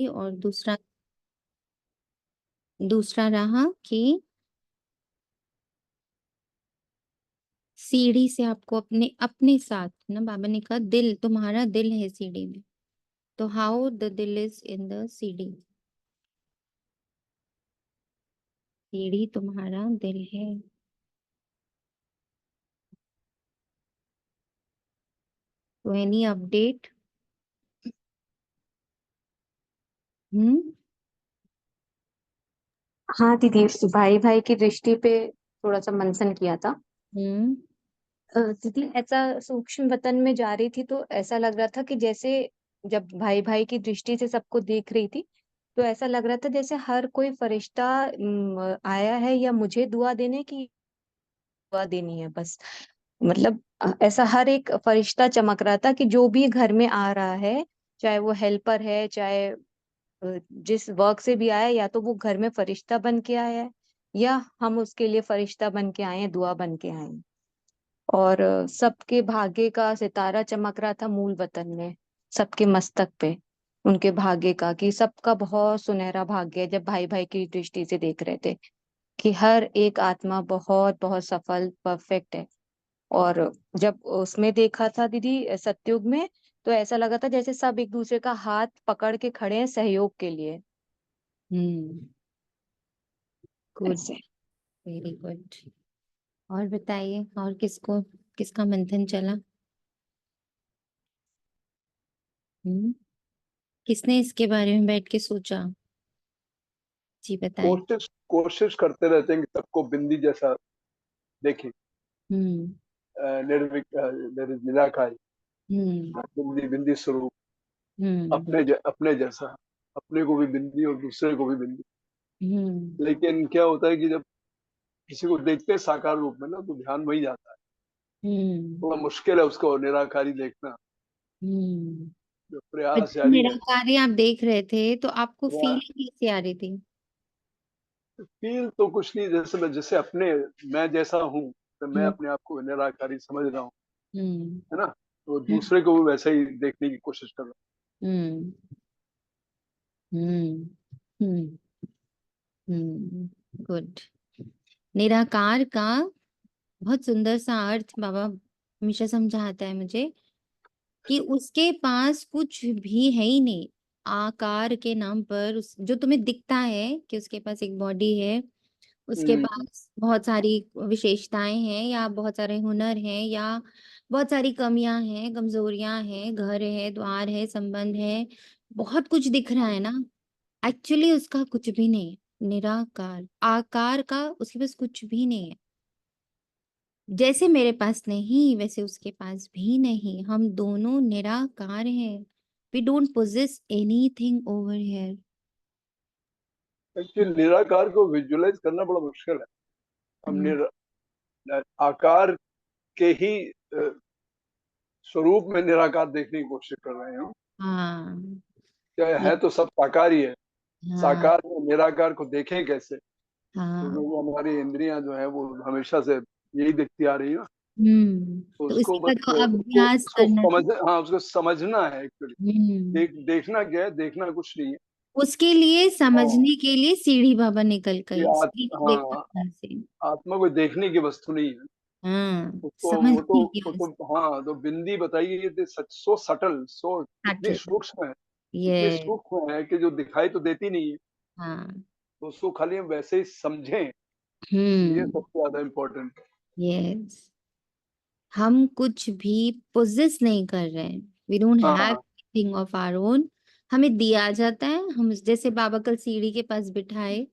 और दूसरा दूसरा रहा कि सीढ़ी से आपको अपने अपने साथ ना, बाबा ने कहा दिल, तुम्हारा दिल है सीढ़ी में, तो हाउ द दिल इज इन द सीढ़ी, सीढ़ी तुम्हारा दिल है। तो एनी अपडेट? हम्म। हाँ दीदी, भाई भाई की दृष्टि पे थोड़ा सा मंथन किया था। हम्म। दीदी ऐसा सूक्ष्म वतन में जा रही थी तो ऐसा लग रहा था कि जैसे जब भाई भाई की दृष्टि से सबको देख रही थी, तो ऐसा लग रहा था जैसे हर कोई फरिश्ता आया है या मुझे दुआ देने की दुआ देनी है बस। मतलब ऐसा हर एक फरिश्ता चमक रहा था कि जो भी घर में आ रहा है, चाहे वो हेल्पर है, चाहे जिस वर्क से भी आया, या तो वो घर में फरिश्ता बन के आया है या हम उसके लिए फरिश्ता बन के आए हैं, दुआ बन के आए हैं। और सबके भाग्य का सितारा चमक रहा था मूल वतन में, सबके मस्तक पे उनके भाग्य का, कि सबका बहुत सुनहरा भाग्य है। जब भाई भाई की दृष्टि से देख रहे थे कि हर एक आत्मा बहुत बहुत सफल परफेक्ट है। और जब उसमें देखा था दीदी सतयुग में, तो ऐसा लगा था जैसे सब एक दूसरे का हाथ पकड़ के खड़े हैं सहयोग के लिए। हम्म। गुड। ऐसे। Very good. और बताइए, और किसको, किसका मंथन चला? हम्म। किसने इसके बारे में बैठ के सोचा? जी बताएं। कोशिश कोशिश करते रहते हैं कि सबको बिंदी जैसा देखें। हम्म। निराकारी, हम्म। बिंदी बिंदी स्वरूप, हम्म। अपने जैसा, अपने को भी बिंदी और दूसरे को भी बिंदी। हम्म। लेकिन क्या होता है कि जब किसी को देखते हैं साकार रूप में ना, तो ध्यान वही जाता है। हम्म। थोड़ा मुश्किल है उसको निराकारी देखना। हम्म। जो पर प्रयास जब जारी है। निराकारी आप देख रहे थे तो आपको फीलिंग कैसी आ रही थी? फील तो कुछ नहीं, जैसे मैं जैसा हूँ, तो मैं हम्म। अपने आप को निराकारी समझ रहा हूँ, हम्म। है ना। तो हम्म। दूसरे को भी वैसे ही देखने की कोशिश कर रहा हम्म। हम्म। हम्म। गुड। निराकार का बहुत सुंदर सा अर्थ बाबा हमेशा समझाता है मुझे, कि उसके पास कुछ भी है ही नहीं। आकार के नाम पर जो तुम्हें दिखता है कि उसके पास एक बॉडी है, उसके हूँ। पास बहुत सारी विशेषताएं हैं, या बहुत सारे हुनर हैं, या बहुत सारी कमियां हैं, कमजोरियां हैं, घर है, द्वार है, संबंध है, बहुत कुछ दिख रहा है ना। एक्चुअली उसका कुछ भी नहीं है, निराकार आकार का उसके पास कुछ भी नहीं है। जैसे मेरे पास नहीं वैसे उसके पास भी नहीं, हम दोनों निराकार हैं। We don't possess anything over here. Actually निराकार को विजुअलाइज करना बड़ा मुश्किल है। हम आकार के ही स्वरूप में निराकार देखने की कोशिश कर रहे हैं। हाँ। क्या ये- है, तो सब साकार ही है। हाँ। साकार में निराकार को देखें कैसे, क्योंकि हाँ। वो हमारी इंद्रियां जो है वो हमेशा से यही दिखती आ रही है। तो तो उसको इसी का बस तो उसको अभ्यास उसको करना है। समझ हाँ, उसको समझना है एक्चुअली। हम्म। देखना क्या है, देखना कुछ नहीं है। उसके लिए, हाँ, समझने के लिए सीढ़ी बाबा निकल ये गई, सीढ़ी देखो हाँ, यहाँ से। आत्मा को देखने की वस्तु नहीं है। हाँ, उसको समझने की वो वस्तु। तो हाँ, तो बिंदी बताइए, ये सो सटल, सो इतनी सटल। सूक्ष्म है। इतनी ये। सूक्ष्म है कि जो दिखाई तो देती नहीं है। हाँ। तो उसको खाली हम वैसे ही समझें, ये हम्म। सबसे ज्यादा इम्पोर्टेंट है। यस। हम कुछ भी पोजेस नहीं कर रहे हैं। वी डोंट हैव हाँ। Thing of our own. हमें दिया जाता है, हम जैसे बाबा कल सीढ़ी के पास बिठाए,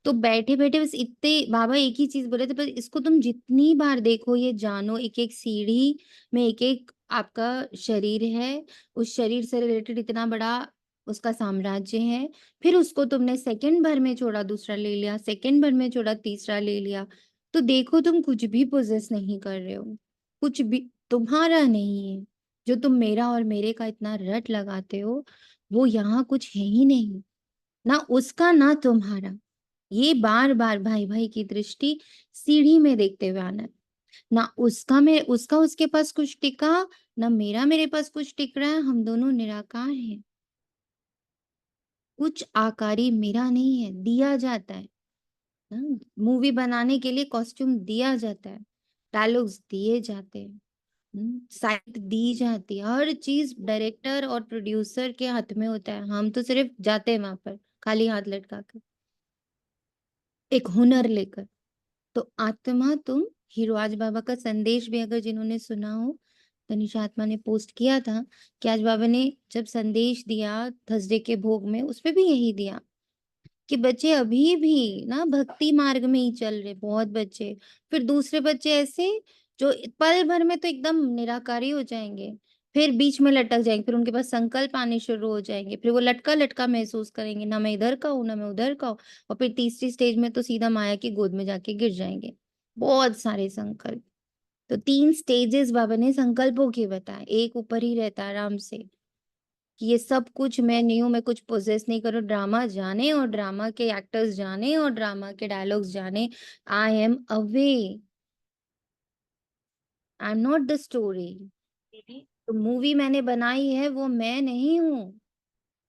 तो बैठे बैठे बस इतने बाबा एक ही चीज बोले थे, बस इसको तुम जितनी बार देखो ये जानो, एक एक सीढ़ी में एक एक आपका शरीर है, उस शरीर से रिलेटेड इतना बड़ा उसका साम्राज्य है। फिर उसको तुमने सेकंड भर में छोड़ा, दूसरा ले लिया, सेकंड भर में छोड़ा, तीसरा ले लिया। तो देखो तुम कुछ भी पोजेस नहीं कर रहे हो, कुछ भी तुम्हारा नहीं है। जो तुम मेरा और मेरे का इतना रट लगाते हो, वो यहाँ कुछ है ही नहीं, ना उसका ना तुम्हारा। ये बार बार भाई भाई की दृष्टि सीढ़ी में देखते हुए आना है। ना उसका में उसका उसके पास कुछ टिका, ना मेरा मेरे पास कुछ टिक रहा है, हम दोनों निराकार हैं। कुछ आकारी मेरा नहीं है, दिया जाता है ना। मूवी बनाने के लिए कॉस्ट्यूम दिया जाता है, डायलॉग्स दिए जाते हैं, साइट दी जाती है, हर चीज डायरेक्टर और प्रोड्यूसर के हाथ में होता है। हम तो सिर्फ जाते हैं वहां पर खाली हाथ लटका कर, एक हुनर लेकर। तो आत्मा तुम हीरो, आज बाबा का संदेश भी अगर जिन्होंने सुना हो, तनिषा आत्मा ने पोस्ट किया था कि आज बाबा ने जब संदेश दिया थर्सडे के भोग में, उसपे भी यही दिया कि बच्चे अभी भी ना भक्ति मार्ग में ही चल रहे, बहुत बच्चे। फिर दूसरे बच्चे ऐसे जो पल भर में तो एकदम निराकारी हो जाएंगे, फिर बीच में लटक जाएंगे, फिर उनके पास संकल्प आने शुरू हो जाएंगे, फिर वो लटका लटका महसूस करेंगे, ना मैं इधर का हूँ ना मैं उधर का हूँ। और फिर तीसरी स्टेज में तो सीधा माया की गोद में जाके गिर जाएंगे। बहुत सारे संकल्प। तो 3 स्टेजेस बाबा ने संकल्पों के बताए, एक ऊपर ही रहता है आराम से कि ये सब कुछ मैं नहीं हूं, मैं कुछ पोजेस नहीं करूं। ड्रामा जाने और ड्रामा के एक्टर्स जाने और ड्रामा के डायलॉग्स जाने, I am away, I am not the story. दीदी तो मूवी मैंने बनाई है वो मैं नहीं हूँ।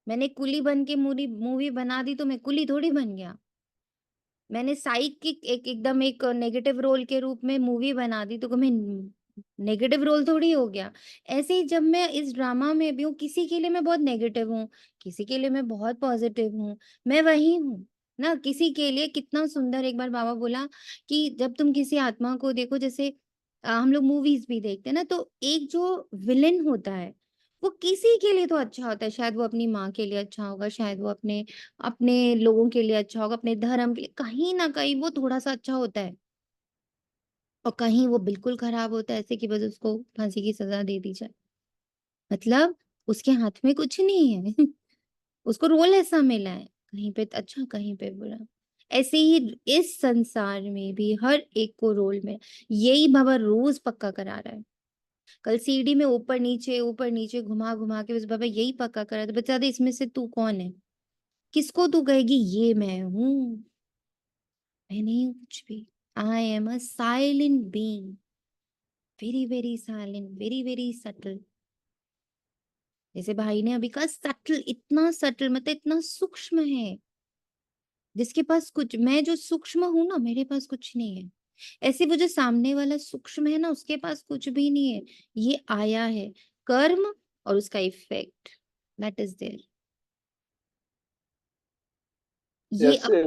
मैंने कुली बन के मूवी बना दी तो मैं कुली थोड़ी बन गया। मैंने साइकिक एकदम एक नेगेटिव रोल के रूप में मूवी बना दी तो मैं नेगेटिव रोल थोड़ी हो गया। ऐसे ही जब मैं इस ड्रामा में भी हूँ, किसी के लिए मैं बहुत नेगेटिव हूँ, किसी के लिए मैं बहुत पॉजिटिव हूँ, मैं वही हूँ ना। किसी के लिए कितना सुंदर, एक बार बाबा बोला कि जब तुम किसी आत्मा को देखो, जैसे हम लोग मूवीज भी देखते हैं ना, तो एक जो विलेन होता है वो किसी के लिए तो अच्छा होता है, शायद वो अपनी माँ के लिए अच्छा होगा, शायद वो अपने अपने लोगों के लिए अच्छा होगा, अपने धर्म के लिए, कहीं ना कहीं वो थोड़ा सा अच्छा होता है, और कहीं वो बिल्कुल खराब होता है, ऐसे कि बस उसको फांसी की सजा दे दी जाए। मतलब उसके हाथ में कुछ नहीं है। उसको रोल ऐसा मिला है, कहीं पे अच्छा कहीं पे बुरा। ऐसे ही इस संसार में भी हर एक को रोल में, यही बाबा रोज पक्का करा रहा है। कल सीढ़ी में ऊपर नीचे घुमा घुमा के बस बाबा यही पक्का करा था, बता दे इसमें से तू कौन है, किसको तू कहेगी ये मैं हूं। मैं नहीं हूं कुछ भी। I am a silent being, very very silent, very very subtle. जैसे भाई ने अभी कहा सटल, इतना सटल मतलब इतना सूक्ष्म है, जिसके पास कुछ, मैं जो सूक्ष्म हूं ना, मेरे पास कुछ नहीं है। ऐसे वो जो सामने वाला सूक्ष्म है ना, उसके पास कुछ भी नहीं है। ये आया है कर्म और उसका इफेक्ट, दैट इज देयर। ये जैसे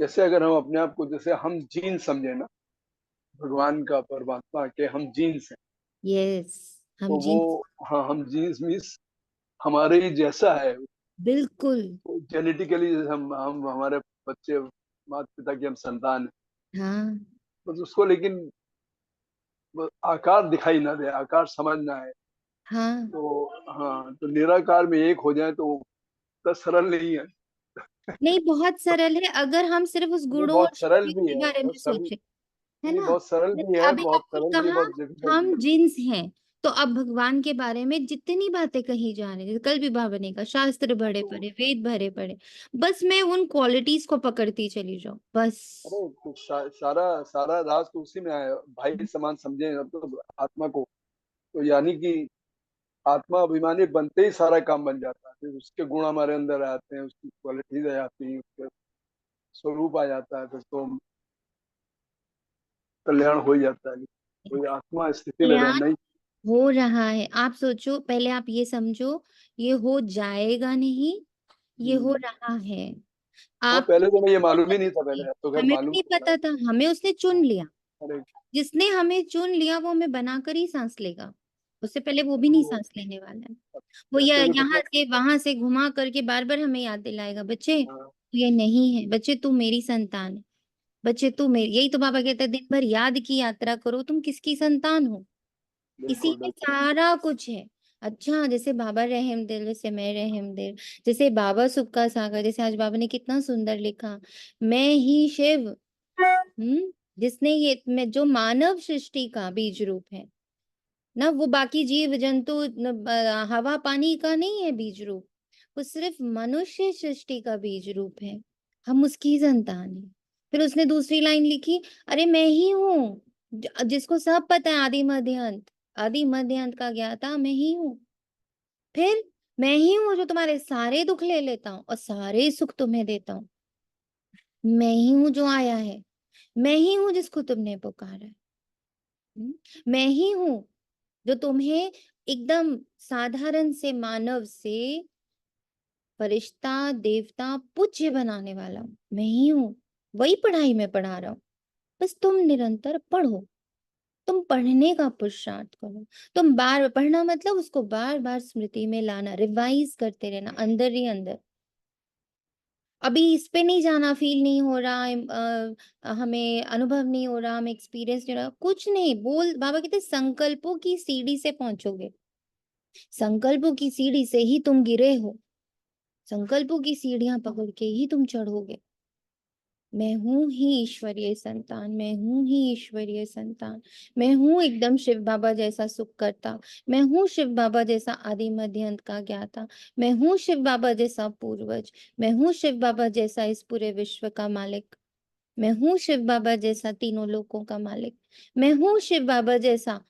जैसे अगर हम अपने आप को जैसे हम जीन समझे ना, भगवान का, परमात्मा के हम जीन्स हैं, यस, हम तो वो, जी, हाँ, हम जीन्स मीन्स हमारे ही जैसा है। बिल्कुल। जेनेटिकली हम हमारे बच्चे, माता पिता की हम संतान हैं। हाँ बस उसको लेकिन वो आकार दिखाई ना दे, आकार समझ ना आए। हाँ, तो हाँ, तो निराकार में एक हो जाए तो वो इतना सरल नहीं है। नहीं बहुत सरल है अगर हम सिर्फ उस नहीं, गुणों और बहुत सरल शक्तियों भी के है, बारे में बहुत सरल, सोचे, है नहीं ना। बहुत सरल भी जैसे है, अभी बहुत आपने सरल भी है, कहा बहुत डिफिकल्ट भी हम है। जिन्स हैं, तो अब भगवान के बारे में जितनी बातें कही जा रही है, कल भी बाबा ने कहा शास्त्र भरे तो पढ़े, वेद भरे पढ़े, बस मैं उन क्वालिटीज को पकड़ती चली जाऊं बस। अरे तो सारा सारा राज तो उसी में आया, भाई समान समझे अब तो आत्मा को। तो यानी कि आत्मा अभिमानी बनते ही सारा काम बन जाता है, फिर उसके गुण हमारे अंदर आते हैं, उसकी क्वालिटीज आ जाती हैं, उसके स्वरूप आ जाता है, फिर तो कल्याण हो ही जाता है। कोई आत्मा स्थिति में कल्याण रहना ही। हो रहा है, आप सोचो, पहले आप ये समझो, ये हो जाएगा नहीं, ये हो हम्म। रहा है। हाँ, आप, पहले तो मैं ये मालूम ही नहीं था, पहले अब तो खैर हमें भी मालूम नहीं पड़ रहा पता था, हमें उसने चुन है। लिया। अरे जिसने हमें चुन लिया वो हमें बनाकर ही सांस लेगा, उससे पहले वो भी नहीं तो सांस लेने वाला है। वो जैसे भी यहाँ मतलब, से वहां से घुमा करके बार बार हमें याद दिलाएगा, बच्चे हाँ, तू ये नहीं है, बच्चे तू मेरी संतान है, बच्चे तू मेरी। यही तो बाबा कहते हैं, दिन भर याद की यात्रा करो, तुम किसकी संतान हो। इसी बिल्कुल में बिल्कुल। सारा कुछ है। अच्छा, जैसे बाबा रहम दिल, जैसे मैं रहम दिल, जैसे बाबा सुख का सागर, जैसे आज बाबा ने कितना सुंदर लिखा, मैं ही शिव, जिसने ये में जो मानव सृष्टि का बीज रूप है ना, वो बाकी जीव जंतु हवा पानी का नहीं है बीज रूप, वो सिर्फ मनुष्य सृष्टि का बीज रूप है। हम उसकी संतान है। फिर उसने दूसरी लाइन लिखी, अरे मैं ही हूँ जिसको सब पता है, आदि मध्य अंत, आदि मध्य अंत का ज्ञाता मैं ही हूँ। फिर मैं ही हूँ जो तुम्हारे सारे दुख ले लेता हूँ और सारे सुख तुम्हें देता हूँ। मैं ही हूँ जो आया है, मैं ही हूँ जिसको तुमने पुकारा है। मैं ही हूँ जो तुम्हें एकदम साधारण से मानव से फरिश्ता, देवता, पूज्य बनाने वाला हूँ। मैं ही हूँ, वही पढ़ाई में पढ़ा रहा हूँ। बस तुम निरंतर पढ़ो, तुम पढ़ने का पुरुषार्थ करो। तुम बार पढ़ना मतलब उसको बार बार स्मृति में लाना, रिवाइज करते रहना अंदर ही अंदर। अभी इस पे नहीं जाना, फील नहीं हो रहा, हमें अनुभव नहीं हो रहा, हमें एक्सपीरियंस नहीं हो रहा, कुछ नहीं बोल। बाबा कहते संकल्पों की सीढ़ी से पहुंचोगे, संकल्पों की सीढ़ी से ही तुम गिरे हो, संकल्पों की सीढ़ियां पकड़ के ही तुम चढ़ोगे। मैं हूं ही ईश्वरीय संतान, मैं हूं ही ईश्वरीय संतान, मैं हूं एकदम शिव बाबा जैसा सुख करता, मैं हूं शिव बाबा जैसा आदि मध्य अंत का ज्ञाता, मैं हूं शिव बाबा जैसा पूर्वज, मैं हूं शिव बाबा जैसा इस पूरे विश्व का मालिक, मैं हूं शिव बाबा जैसा तीनों लोकों का मालिक, मैं हूं शिव बाबा जैसा,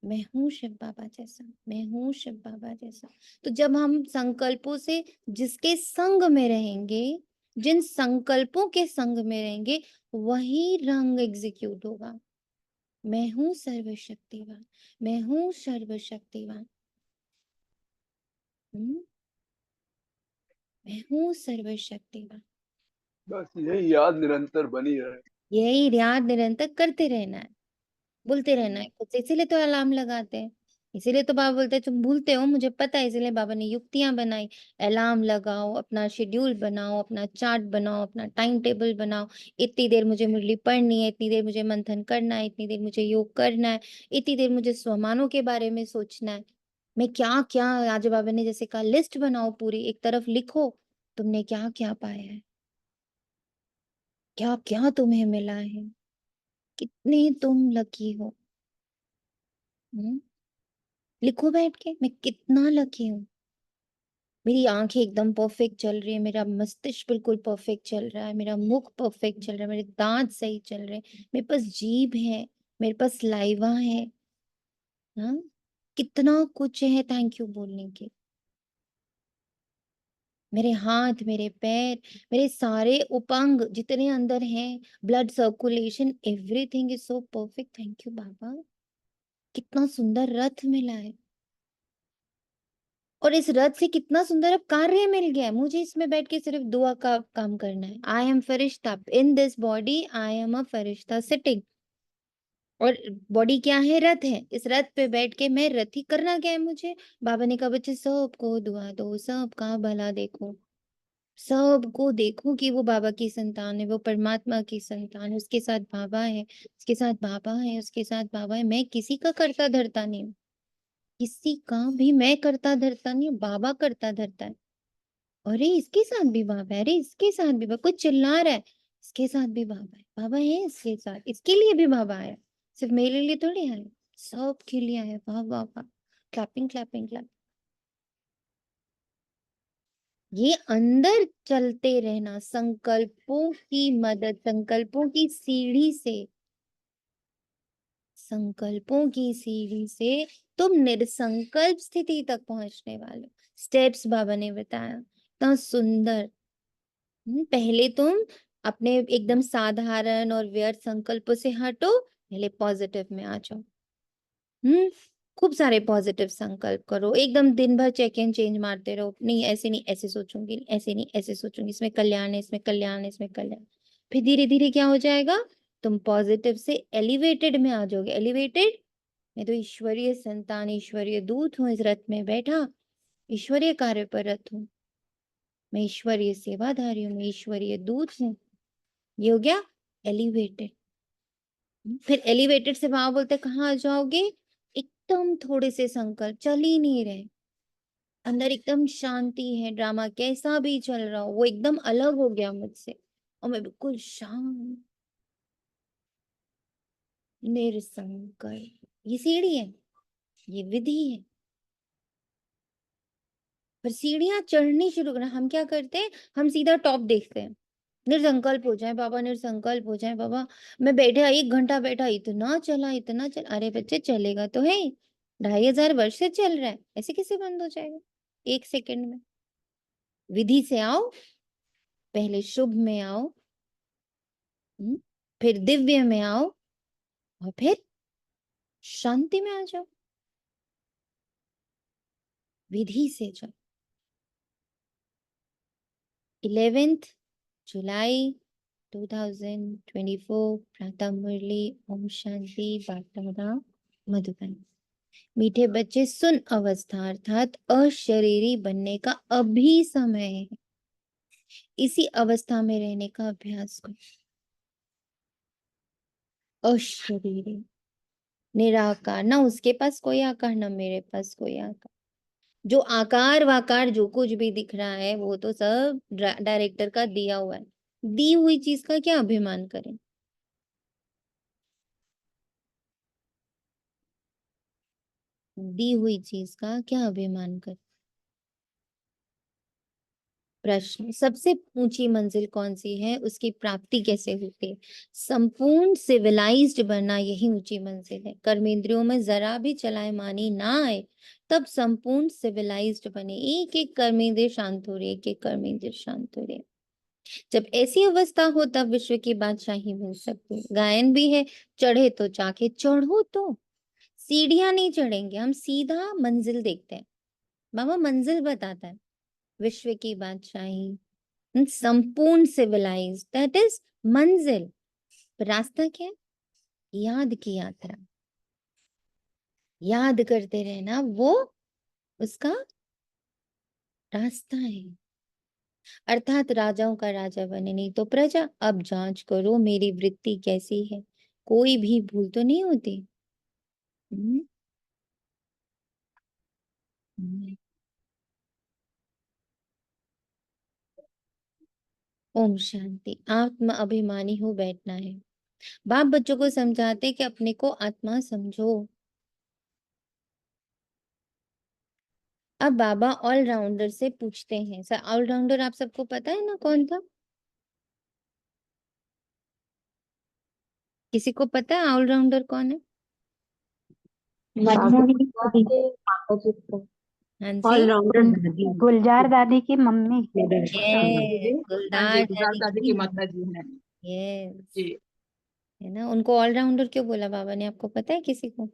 मैं हूं शिव बाबा जैसा, मैं हूं शिव बाबा जैसा। तो जब हम संकल्पों से जिसके संग में रहेंगे, जिन संकल्पों के संग में रहेंगे, वही रंग एग्जीक्यूट होगा। मैं हूं सर्वशक्तिवान, मैं हूं सर्वशक्तिवान, मैं हूं सर्वशक्तिवान। बस यही याद निरंतर बनी रहे। यही याद निरंतर करते रहना है, बोलते रहना है खुद से। इसीलिए तो अलार्म लगाते हैं, इसीलिए तो बाबा बोलते हैं तुम भूलते हो, मुझे पता है, इसीलिए बाबा ने युक्तियां बनाई। अलार्म लगाओ, अपना शेड्यूल बनाओ, अपना चार्ट बनाओ, अपना टाइम टेबल बनाओ। इतनी देर मुझे मुरली पढ़नी है, इतनी देर मुझे मंथन करना है, इतनी देर मुझे योग करना है, इतनी देर मुझे स्वमानों के बारे में सोचना है। मैं क्या क्या, आज बाबा ने जैसे कहा लिस्ट बनाओ पूरी, एक तरफ लिखो तुमने क्या क्या पाया है, क्या क्या तुम्हें मिला है, कितने तुम लकी हो। हम्म लिखो बैठ के, मैं कितना लकी हूँ। मेरी आंखें एकदम परफेक्ट चल रही है, मेरा मस्तिष्क बिल्कुल परफेक्ट चल रहा है, मेरा मुख परफेक्ट चल रहा है, मेरे दांत सही चल रहे हैं, मेरे पास जीभ है, मेरे पास लाइवा है। हाँ, कितना कुछ है थैंक यू बोलने के। मेरे हाथ, मेरे पैर, मेरे सारे उपांग जितने अंदर हैं, blood circulation, everything is so perfect. Thank you Baba, कितना सुंदर रथ मिला है। और इस रथ से कितना सुंदर अब कार्य मिल गया है, मुझे इसमें बैठ के सिर्फ दुआ का काम करना है। I am Firishta in this body, I am a Firishta sitting. और बॉडी क्या है? रथ है। इस रथ पे बैठ के मैं रथ ही करना क्या है मुझे। बाबा ने कहा बच्चे सबको दुआ दो, सबका भला देखो, सबको देखो कि वो बाबा की संतान है, वो परमात्मा की संतान है, उसके साथ बाबा है, उसके साथ बाबा है, उसके साथ बाबा है। मैं किसी का करता धरता नहीं हूँ, किसी का भी मैं करता धरता नहीं हूँ, बाबा करता धरता है। अरे इसके साथ भी बाबा है, अरे इसके साथ भी बाबा, कुछ चिल्ला रहा है, इसके साथ भी बाबा है, बाबा है इसके साथ, इसके लिए भी बाबा है, सिर्फ मेरे लिए थोड़ी है, सबके लिए है। वाह वाह वाह, क्लैपिंग क्लैपिंग क्लैप। ये अंदर चलते रहना, संकल्पों की मदद, संकल्पों की सीढ़ी से, संकल्पों की सीढ़ी से तुम निर्संकल्प स्थिति तक पहुंचने वाले। स्टेप्स बाबा ने बताया, इतना सुंदर। पहले तुम अपने एकदम साधारण और व्यर्थ संकल्पों से हटो, पहले पॉजिटिव में आ जाओ। खूब सारे पॉजिटिव संकल्प करो, एकदम दिन भर चेक एंड चेंज मारते रहो, नहीं ऐसे नहीं ऐसे सोचूंगी, ऐसे नहीं ऐसे सोचूंगी, इसमें कल्याण है, इसमें कल्याण है, इसमें कल्याण। फिर धीरे धीरे क्या हो जाएगा, तुम पॉजिटिव से एलिवेटेड में आ जाओगे। एलिवेटेड, मैं तो ईश्वरीय संतान, ईश्वरीय दूत हूँ, इस रथ में बैठा, ईश्वरीय कार्य पर रथ हूँ, मैं ईश्वरीय सेवाधारी हूँ, मैं ईश्वरीय दूत हूँ। ये हो गया एलिवेटेड। फिर एलिवेटेड से वहां बोलते कहाँ आ जाओगे, एकदम थोड़े से संकल्प चल ही नहीं रहे, अंदर एकदम शांति है, ड्रामा कैसा भी चल रहा हो वो एकदम अलग हो गया मुझसे, और मैं बिल्कुल शांत, निरसंकल्प। ये सीढ़ी है, ये विधि है। पर सीढ़ियां चढ़नी शुरू करना, हम क्या करते हैं, हम सीधा टॉप देखते हैं, निर्संकल्प हो जाए बाबा, निर्संकल्प हो जाए बाबा। मैं बैठा 1 घंटा बैठा, इतना चला इतना चला, अरे बच्चे चलेगा तो है, 2500 वर्ष से चल रहा है, ऐसे कैसे बंद हो जाएगा 1 सेकंड में? विधि से आओ, पहले शुभ में आओ, फिर दिव्य में आओ और फिर शांति में आ जाओ, विधि से जाओ। 11th जुलाई 2024 प्रातः मुरली ओम शांति बागदादा मधुबन। मीठे बच्चे, सुन अवस्था अर्थात अशरीरी बनने का अभी समय है। इसी अवस्था में रहने का अभ्यास करो। अशरीरी, निराकार, ना उसके पास कोई आकार ना मेरे पास कोई आकार। जो आकार वाकार जो कुछ भी दिख रहा है वो तो सब डायरेक्टर का दिया हुआ है। दी हुई चीज का क्या अभिमान करें? दी हुई चीज का क्या अभिमान करें? प्रश्न, सबसे ऊंची मंजिल कौन सी है, उसकी प्राप्ति कैसे होती है? संपूर्ण सिविलाइज्ड बनना यही ऊंची मंजिल है। कर्मेंद्रियों में जरा भी चलायमानी ना आए, तब संपूर्ण सिविलाइज्ड बने। एक एक कर्मेंद्रिय शांत हो रही है, एक एक कर्मेंद्रिय शांत हो रही है। जब ऐसी अवस्था हो तब विश्व की बादशाही मिल सकती है। गायन भी है, चढ़े तो चाके चढ़ो, तो सीढ़ियां नहीं चढ़ेंगे हम, सीधा मंजिल देखते हैं। बाबा मंजिल बताता है, विश्व की बादशाही, संपूर्ण सिविलाइज, दैट इज मंजिल। रास्ता क्या है? याद की यात्रा, याद करते रहना, वो उसका रास्ता है। अर्थात राजाओं का राजा बने नहीं तो प्रजा। अब जांच करो मेरी वृत्ति कैसी है, कोई भी भूल तो नहीं होती? हम्म, हम्म। ओम शांति। आत्म अभिमानी हो बैठना है। बाप बच्चों को समझाते कि अपने को आत्मा समझो। अब बाबा ऑलराउंडर से पूछते हैं। सर ऑलराउंडर आप सबको पता है ना कौन था? किसी को पता है ऑलराउंडर कौन है? हाँ जी, ऑलराउंडर दादी गुलजार दादी की मम्मी। यस, हाँ जी, गुलदार गुलजार दादी दादी की की माता जी हैं यस, जी। है ना। उनको ऑलराउंडर क्यों बोला बाबा ने, आपको पता है किसी को?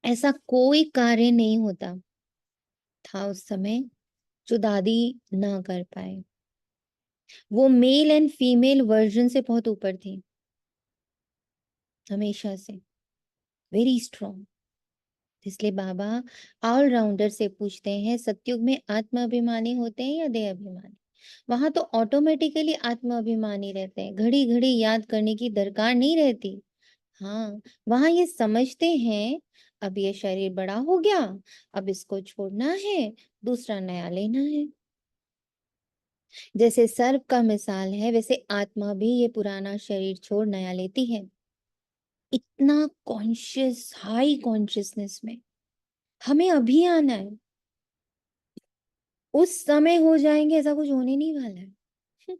ऐसा कोई कार्य नहीं होता था उस समय जो दादी ना कर पाए। वो मेल एंड फीमेल वर्जन से बहुत ऊपर थी, हमेशा से वेरी स्ट्रॉन्ग। इसलिए बाबा ऑलराउंडर से पूछते हैं, सतयुग में आत्म अभिमानी होते हैं या देह अभिमानी? वहां तो ऑटोमेटिकली आत्म अभिमानी रहते हैं, घड़ी घड़ी याद करने की दरकार नहीं रहती। हाँ, वहां ये समझते हैं अब ये शरीर बड़ा हो गया, अब इसको छोड़ना है, दूसरा नया लेना है। जैसे सर्प का मिसाल है, वैसे आत्मा भी ये पुराना शरीर छोड़ नया लेती है। इतना कॉन्शियस, हाई कॉन्शियसनेस में हमें अभी आना है। उस समय हो जाएंगे ऐसा कुछ होने नहीं वाला है।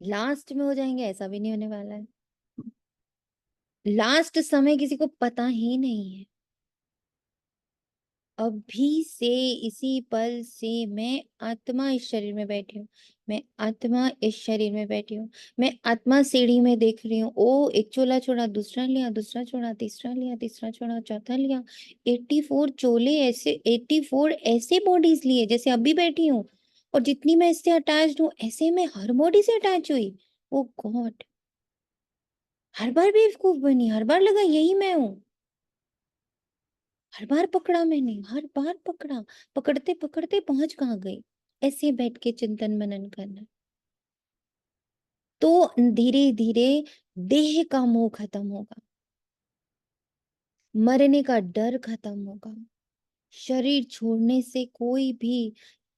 लास्ट में हो जाएंगे ऐसा भी नहीं होने वाला है। लास्ट समय किसी को पता ही नहीं है। अभी से, इसी पल से मैं आत्मा इस शरीर में बैठी हूँ, मैं आत्मा इस शरीर में बैठी हूँ, मैं आत्मा सीढ़ी में देख रही हूँ। ओ, एक चोला छोड़ा, दूसरा लिया, दूसरा छोड़ा, तीसरा लिया, तीसरा छोड़ा, चौथा लिया। 84 चोले, ऐसे 84 ऐसे बॉडीज लिए जैसे अभी बैठी हूँ। और जितनी मैं इससे अटैच्ड हूँ, ऐसे मैं हर बॉडी से अटैच हुई। ओ गॉड, हर बार बेवकूफ बनी, हर बार लगा यही मैं हूँ। हर बार पकड़ा मैंने, हर बार पकड़ा, पकड़ते पकड़ते पहुंच कहाँ गई? ऐसे बैठ के चिंतन मनन करना, तो धीरे धीरे देह का मोह खत्म होगा, मरने का डर खत्म होगा, शरीर छोड़ने से कोई भी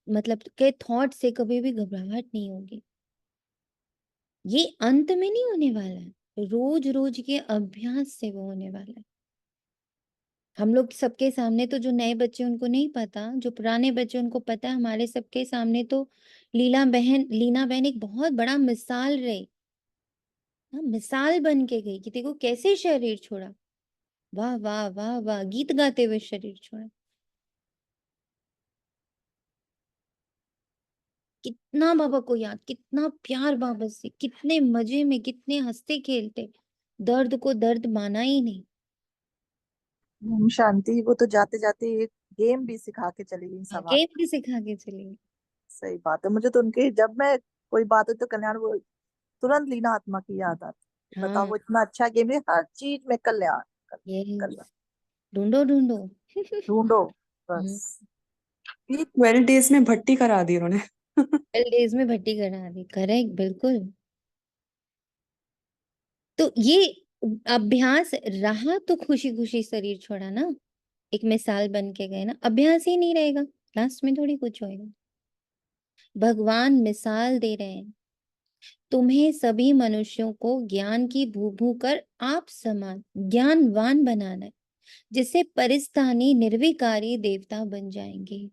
मतलब के थॉट से कभी भी घबराहट नहीं होगी। ये अंत में नहीं होने वाला है, रोज रोज के अभ्यास से वो होने वाला है। हम लोग सबके सामने तो, जो नए बच्चे उनको नहीं पता, जो पुराने बच्चे उनको पता है, हमारे सबके सामने तो लीना बहन एक बहुत बड़ा मिसाल रही, मिसाल बन के गई कि देखो कैसे शरीर छोड़ा। वाह वाह वाह वाह, गीत गाते हुए शरीर छोड़ा। कितना बाबा को याद, कितना प्यार बाबा से, कितने मजे में, कितने हंसते खेलते, दर्द को दर्द माना ही नहीं। शांति वो तो जाते जाते एक गेम भी सिखा के चली गई सवाल। गेम भी सिखा के चली गई। सही बात है, मुझे तो उनके जब मैं कोई बात हो तो कल्याण वो तुरंत लीना आत्मा की याद आती। बताओ हाँ, वो इतना अच्छा गेम है, हर चीज में कल्याण ये कल्याण ढूंढो ढूंढो। ढूंढो हम्म, बस। ये 12 days में भट्टी करा दी उन्होंने। 12 days में भट्टी करा दी, करेक्ट, बिल्कुल। तो ये अभ्यास रहा तो खुशी खुशी शरीर छोड़ा ना, एक मिसाल बन के गए ना। अभ्यास ही नहीं रहेगा, लास्ट में थोड़ी कुछ होएगा। भगवान मिसाल दे रहे हैं, तुम्हें सभी मनुष्यों को ज्ञान की भू कर आप समान ज्ञानवान बनाना है, जिससे परिस्थानी निर्विकारी देवता बन जाएंगे।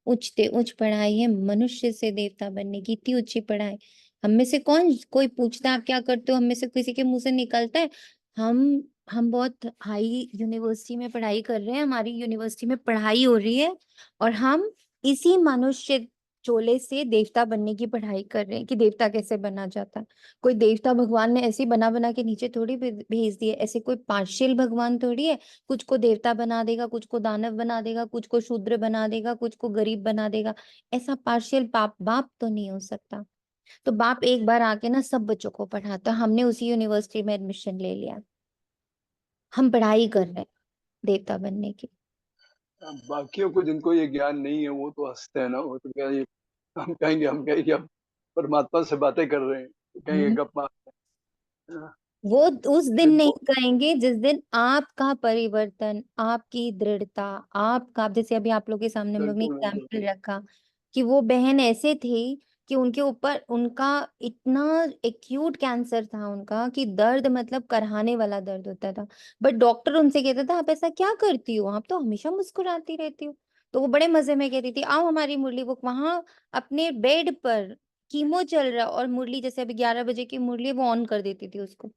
उच्चते उच्च पढ़ाई है मनुष्य से देवता बनने की, इतनी ऊंची पढ़ाई। हम में से कौन कोई पूछता है आप क्या करते हो, हम में से किसी के मुंह से निकलता है हम बहुत हाई यूनिवर्सिटी में पढ़ाई कर रहे हैं, हमारी यूनिवर्सिटी में पढ़ाई हो रही है, और हम इसी मनुष्य चोले से देवता बनने की पढ़ाई कर रहे हैं कि देवता कैसे बना जाता है। कोई देवता भगवान ने ऐसे बना बना के नीचे थोड़ी भेज दिए, ऐसे कोई पार्शियल भगवान थोड़ी है। कुछ को देवता बना देगा, कुछ को दानव बना देगा, कुछ को शूद्र बना देगा, कुछ को गरीब बना देगा। ऐसा पार्शियल बाप तो नहीं हो सकता। तो बाप एक बार आके ना सब बच्चों को पढ़ाता। हमने उसी यूनिवर्सिटी में एडमिशन ले लिया, हम पढ़ाई कर रहे हैं देवता बनने की। बाकियों को जिनको ये ज्ञान नहीं है वो तो हंसते हैं ना, वो तो क्या ये हम कहेंगे अब परमात्मा से बातें कर रहे हैं, तो कहेंगे हम्म। गप मार रहे हैं। वो उस दिन नहीं जिनको कहेंगे जिस दिन आपका परिवर्तन, आपकी दृढ़ता, आपका, जैसे अभी आप लोग के सामने हम लोग ने बिल्कुल बिल्कुल एग्जाम्पल रखा कि वो बहन ऐसे थी कि उनके ऊपर उनका इतना एक्यूट कैंसर था उनका कि दर्द मतलब कराने वाला दर्द होता था। बट डॉक्टर उनसे कहता था आप ऐसा क्या करती हो, आप तो हमेशा मुस्कुराती रहती हो। तो वो बड़े मजे में कहती थी आओ हमारी मुरली, वो वहां अपने बेड पर कीमो चल रहा और मुरली, जैसे अभी 11 बजे की मुरली है, वो ऑन कर देती थी उसको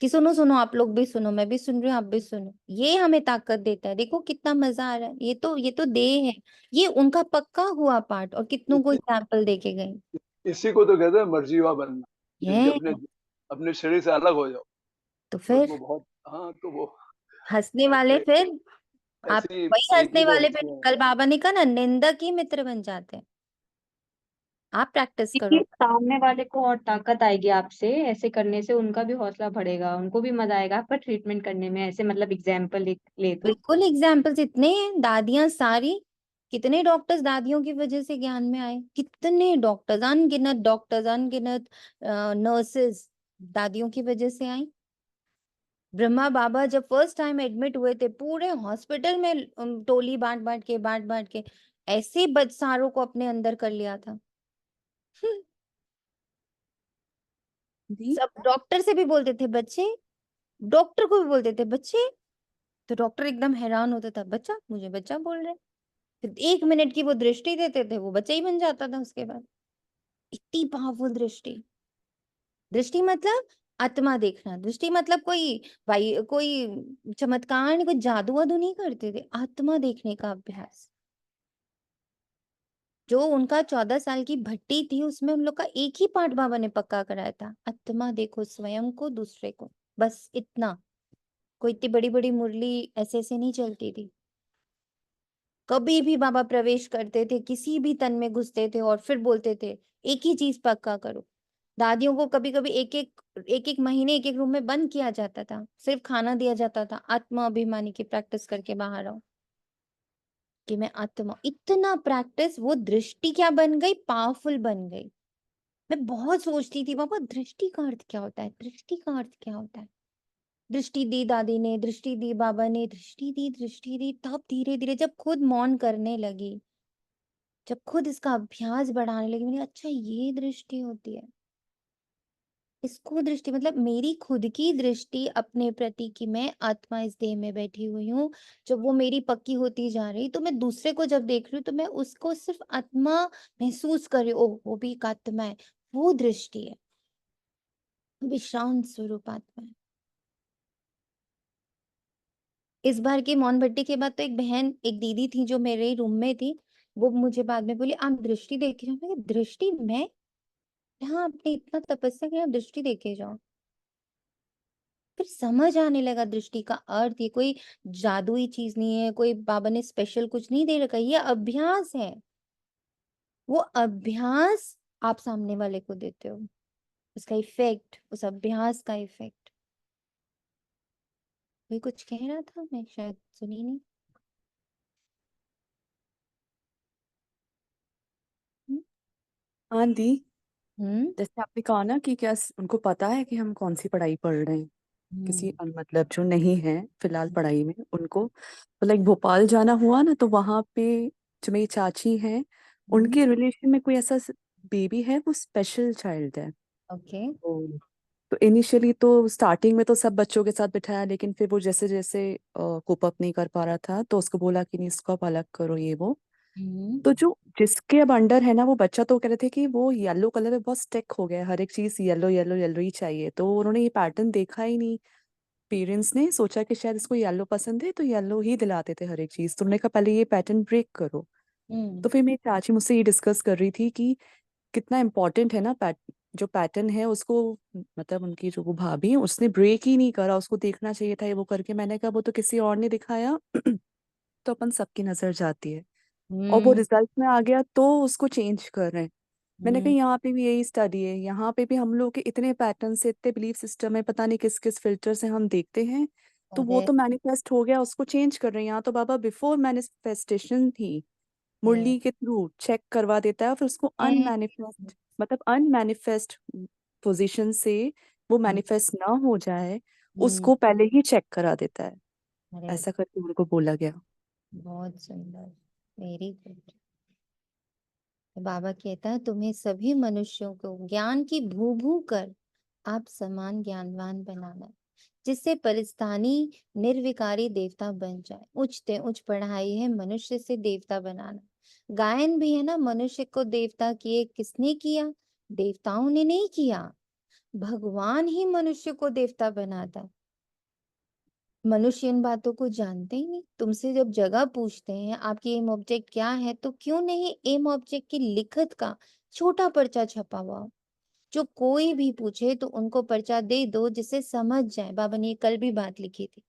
कि सुनो सुनो, आप लोग भी सुनो, मैं भी सुन रही हूँ, आप भी सुनो। ये हमें ताकत देता है, देखो कितना मजा आ रहा है। ये तो देह है, ये उनका पक्का हुआ पार्ट, और कितनों को इसी एग्जाम्पल दे के गए इसी को तो कहते हैं मर्जीवा बनना। जब हैं। अपने अपने शरीर से अलग हो जाओ तो तो फिर वो बहुत, हाँ तो वो हंसने वाले ऐसे फिर आप ऐसी वही एक ही हंसने को वाले फिर हंसते हैं। कल बाबा ने कहा ना, निंदक ही मित्र बन जाते हैं। आप प्रैक्टिस क्योंकि करो। सामने वाले को और ताकत आएगी आपसे, ऐसे करने से उनका भी हौसला बढ़ेगा, उनको भी मजा आएगा आपका ट्रीटमेंट करने में, ऐसे मतलब एग्जाम्पल ले तो। बिल्कुल, एग्जाम्पल्स इतने हैं, दादियां सारी, कितने डॉक्टर्स दादियों की वजह से ज्ञान में आए, कितने डॉक्टर्स अनगिनत नर्सेस दादियों की वजह से आई। ब्रह्मा बाबा जब फर्स्ट टाइम एडमिट हुए थे, पूरे हॉस्पिटल में टोली बांट बांट के ऐसे बदसारों को अपने अंदर कर लिया था। दी सब डॉक्टर से भी बोलते थे बच्चे, डॉक्टर को भी बोलते थे बच्चे। तो डॉक्टर एकदम हैरान होता था, बच्चा, मुझे बच्चा बोल रहे हैं। फिर 1 मिनट की वो दृष्टि देते थे, वो बच्चा ही बन जाता था उसके बाद। इतनी पावरफुल दृष्टि। दृष्टि मतलब आत्मा देखना, दृष्टि मतलब कोई चमत्कार नहीं, कोई जादू वादू नहीं करते थे, आत्मा देखने का अभ्यास। जो उनका 14 साल की भट्टी थी उसमें उन लोग का एक ही पाठ बाबा ने पक्का कराया था, आत्मा देखो, स्वयं को, दूसरे को, बस इतना। कोई इतनी बड़ी बड़ी मुरली ऐसे ऐसे नहीं चलती थी। कभी भी बाबा प्रवेश करते थे, किसी भी तन में घुसते थे और फिर बोलते थे एक ही चीज पक्का करो। दादियों को कभी कभी एक एक महीने एक एक रूम में बंद किया जाता था, सिर्फ खाना दिया जाता था, आत्मा अभिमानी की प्रैक्टिस करके बाहर आओ कि मैं आत्मा। इतना प्रैक्टिस, वो दृष्टि क्या बन गई, पावरफुल बन गई। मैं बहुत सोचती थी बाबा दृष्टि का अर्थ क्या होता है, दृष्टि का अर्थ क्या होता है। दृष्टि दी दादी ने, दृष्टि दी बाबा ने, दृष्टि दी, तब धीरे धीरे जब खुद मौन करने लगी, जब खुद इसका अभ्यास बढ़ाने लगी, मैंने अच्छा ये दृष्टि होती है। इसको दृष्टि मतलब मेरी खुद की दृष्टि अपने प्रति कि मैं आत्मा इस देह में बैठी हुई हूँ। जब वो मेरी पक्की होती जा रही तो मैं दूसरे को जब देख रही हूँ तो मैं उसको सिर्फ आत्मा महसूस कर रही हूँ, ओह वो भी एक आत्मा है। वो दृष्टि है, वो भी शांत स्वरूप आत्मा है। इस बार की मौन भट्टी के बाद तो एक दीदी थी जो मेरे रूम में थी, वो मुझे बाद में बोली आप दृष्टि देखे जाओ। मैंने कहा, दृष्टि मैं? हाँ, आपने इतना तपस्या किया, आप दृष्टि देखे जाओ। फिर समझ आने लगा दृष्टि का अर्थ, ये कोई जादुई चीज नहीं है, कोई बाबा ने स्पेशल कुछ नहीं दे रखा, ये अभ्यास है। वो अभ्यास आप सामने वाले को देते हो, उसका इफेक्ट, उस अभ्यास का इफेक्ट। कोई कुछ कह रहा था, मैं शायद सुनी नहीं। हम्म हाँ दी, हम्म जैसे आपने कहा ना कि क्या उनको पता है कि हम कौन सी पढ़ाई पढ़ रहे हैं। किसी हम्म मतलब जो नहीं है फिलहाल पढ़ाई में, उनको तो लाइक भोपाल जाना हुआ ना, तो वहां पे जो मेरी चाची हैं, हम्म, उनके रिलेशन में कोई ऐसा बेबी है, वो स्पेशल चाइल्ड है। ओके। तो इनिशियली तो स्टार्टिंग में तो सब बच्चों के साथ बिठाया, लेकिन फिर वो जैसे जैसे कोप अप नहीं कर पा रहा था, तो उसको बोला कि नहीं, इसको आप अलग करो, ये वो। हम्म तो जो जिसके अब अंडर है ना वो बच्चा, तो कह रहे थे कि वो येलो कलर में बहुत स्टिक हो गया है, हर एक चीज येलो येलो येलो ही चाहिए। तो उन्होंने ये पैटर्न देखा ही नहीं। पेरेंट्स ने सोचा कि शायद इसको येलो पसंद है, तो येलो ही दिलाते थे हर एक चीज। तो उन्होंने कहा पहले ये पैटर्न ब्रेक करो। हम्म तो फिर मेरी चाची मुझसे ये डिस्कस कर रही थी कि कितना इम्पोर्टेंट है ना, जो पैटर्न है उसको, मतलब उनकी जो वो भाभी है, उसने ब्रेक ही नहीं करा, उसको देखना चाहिए था ये वो करके। मैंने कहा वो तो किसी और ने दिखाया तो अपन सबकी नजर जाती है, और वो हम्म रिजल्ट में आ गया तो उसको चेंज कर रहे हैं। मैंने कहा हम्म, यहाँ पे भी यही स्टडी है, यहाँ पे भी हम लोग के इतने पैटर्न से, इतने बिलीफ सिस्टम है, पता नहीं किस किस फिल्टर से हम देखते हैं, तो वो अरे तो मैनिफेस्ट हो गया, उसको चेंज कर रहे हैं। यहाँ तो बाबा बिफोर मैनिफेस्टेशन थी, ये मुरली के थ्रू चेक करवा देता है, फिर उसको अनमैनिफेस्ट, मतलब अनमैनिफेस्ट पोजीशन से वो मैनिफेस्ट ना हो जाए, हम्म, उसको पहले ही चेक करा देता है। अरे ऐसा करके उनको बोला गया। बहुत सुंदर, वेरी गुड। बाबा कहता है तुम्हें सभी मनुष्यों को ज्ञान की भू भू कर आप समान ज्ञानवान बनाना है, जिससे परिस्थानी निर्विकारी देवता बन जाए। उच्चते उच्च पढ़ाई है मनुष्य से देवता बनाना। गायन भी है ना, मनुष्य को देवता किए किसने किया? देवताओं ने नहीं किया, भगवान ही मनुष्य को देवता बनाता। मनुष्य इन बातों को जानते ही नहीं। तुमसे जब जगह पूछते हैं आपकी एम ऑब्जेक्ट क्या है, तो क्यों नहीं एम ऑब्जेक्ट की लिखत का छोटा पर्चा छपा हुआ हो? जो कोई भी पूछे तो उनको पर्चा दे दो, जिसे समझ जाए। बाबा ने कल भी बात लिखी थी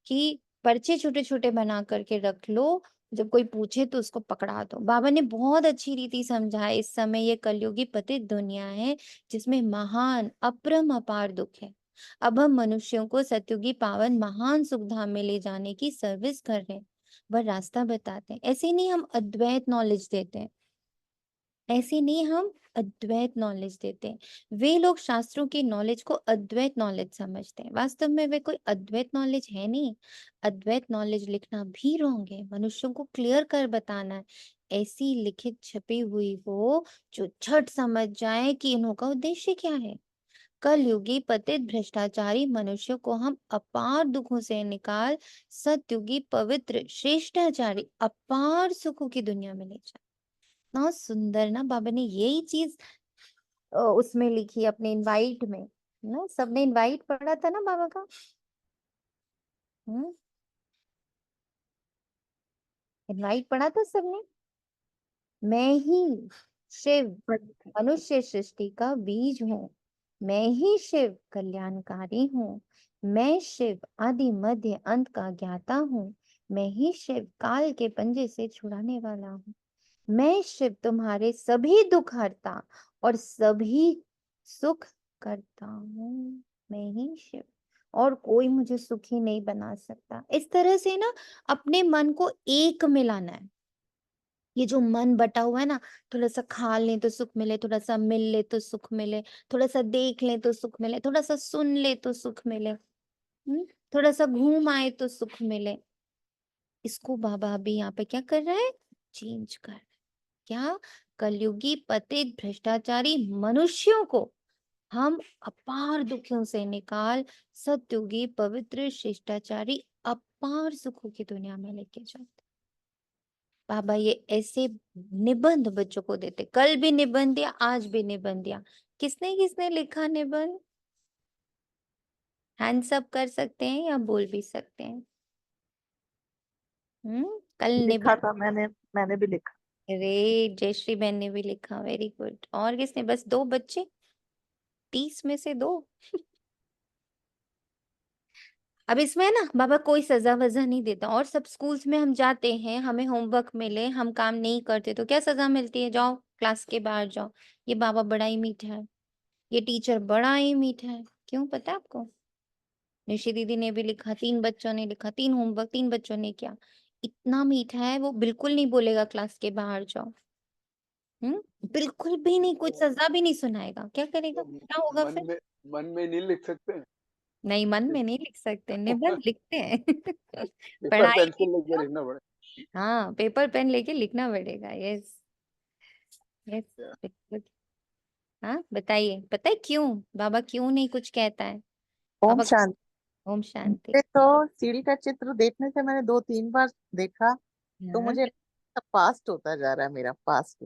कि पर्चे छोटे छोटे बना करके रख लो, जब कोई पूछे तो उसको पकड़ा दो। बाबा ने बहुत अच्छी रीति समझा है। इस समय ये कलयुगी पतित दुनिया है, जिसमें महान अपरम अपार दुख है। अब हम मनुष्यों को सतयुगी पावन महान सुख धाम में ले जाने की सर्विस कर रहे हैं, वह रास्ता बताते हैं। ऐसे नहीं हम अद्वैत नॉलेज देते हैं, ऐसे नहीं हम अद्वैत नॉलेज देते हैं। वे लोग शास्त्रों की नॉलेज को अद्वैत नॉलेज समझते हैं, वास्तव में वे कोई अद्वैत नॉलेज है नहीं। अद्वैत नॉलेज लिखना भी रॉन्ग है, मनुष्यों को क्लियर कर बताना है। ऐसी लिखित छपी हुई हो जो झट समझ जाए कि इनका उद्देश्य क्या है। कलयुगी पतित भ्रष्टाचारी मनुष्य को हम अपार दुखों से निकाल सतयुगी पवित्र श्रेष्ठाचारी अपार सुखों की दुनिया में ले जाए। ना सुंदर ना, बाबा ने यही चीज उसमें लिखी अपने इनवाइट में। ना सबने इनवाइट पढ़ा था ना बाबा का? हम्म इनवाइट पढ़ा था सबने। मैं ही शिव मनुष्य सृष्टि का बीज हूँ, मैं ही शिव कल्याणकारी हूँ, मैं शिव आदि मध्य अंत का ज्ञाता हूँ, मैं ही शिव काल के पंजे से छुड़ाने वाला हूँ, मैं शिव तुम्हारे सभी दुख हरता और सभी सुख करता हूँ। मैं ही शिव, और कोई मुझे सुखी नहीं बना सकता। इस तरह से ना अपने मन को एक मिलाना है। ये जो मन बटा हुआ है ना, थोड़ा सा खा ले तो सुख मिले, थोड़ा सा मिल ले तो सुख मिले, थोड़ा सा देख ले तो सुख मिले, थोड़ा सा सुन ले तो सुख मिले, थोड़ा सा घूम आए तो सुख मिले। इसको बाबा अभी यहाँ पे क्या कर रहा है? चेंज कर रहा है। क्या? कलयुगी पतित भ्रष्टाचारी मनुष्यों को हम अपार दुखों से निकाल सत्युगी पवित्र शिष्टाचारी अपार सुखों की दुनिया में लेके जाते। बाबा ये ऐसे निबंध बच्चों को देते, कल भी निबंध दिया, आज भी निबंध दिया। किसने किसने लिखा निबंध? हैंड्स अप कर सकते हैं या बोल भी सकते हैं? कल लिखा निबंध। था मैंने भी लिखा। अरे जयश्री बहन ने भी लिखा, वेरी गुड। और किसने? बस 2 बच्चे, 30 में से 2। अब इसमें ना बाबा कोई सजा वजा नहीं देता। और सब स्कूल्स में हम जाते हैं, हमें होमवर्क मिले, हम काम नहीं करते तो क्या सजा मिलती है? जाओ क्लास के बाहर जाओ। ये बाबा बड़ा ही मीठा है, ये टीचर बड़ा ही मीठा है। क्यों पता है आपको? निशी दीदी ने भी लिखा, 3 बच्चों ने लिखा, 3 होमवर्क 3 बच्चों ने किया। इतना मीठा है, वो बिल्कुल नहीं बोलेगा क्लास के बाहर जाओ। बिल्कुल भी नहीं, कुछ तो सजा भी नहीं सुनाएगा। क्या करेगा? क्या होगा मन फिर? में मन में नहीं लिख सकते? नहीं, मन में नहीं लिख सकते, निबंध लिखते हैं। पेपर पढ़ाई नहीं पेंसिल लेके तो। लिखना पड़े। हाँ, पेपर पेन लेके लिखना पड़ेगा। यस, यस, बिल्कुल। हाँ, बताइए, पता है क्यों बाबा क्यों नहीं कुछ कहता है? ओम बाबा शांति। ओम शांति। मुझे तो सीढ़ी का चित्र देखने से मैंने 2-3 बार देखा, तो हाँ, मुझे पास्ट होता जा रहा है, मेरा पास्ट।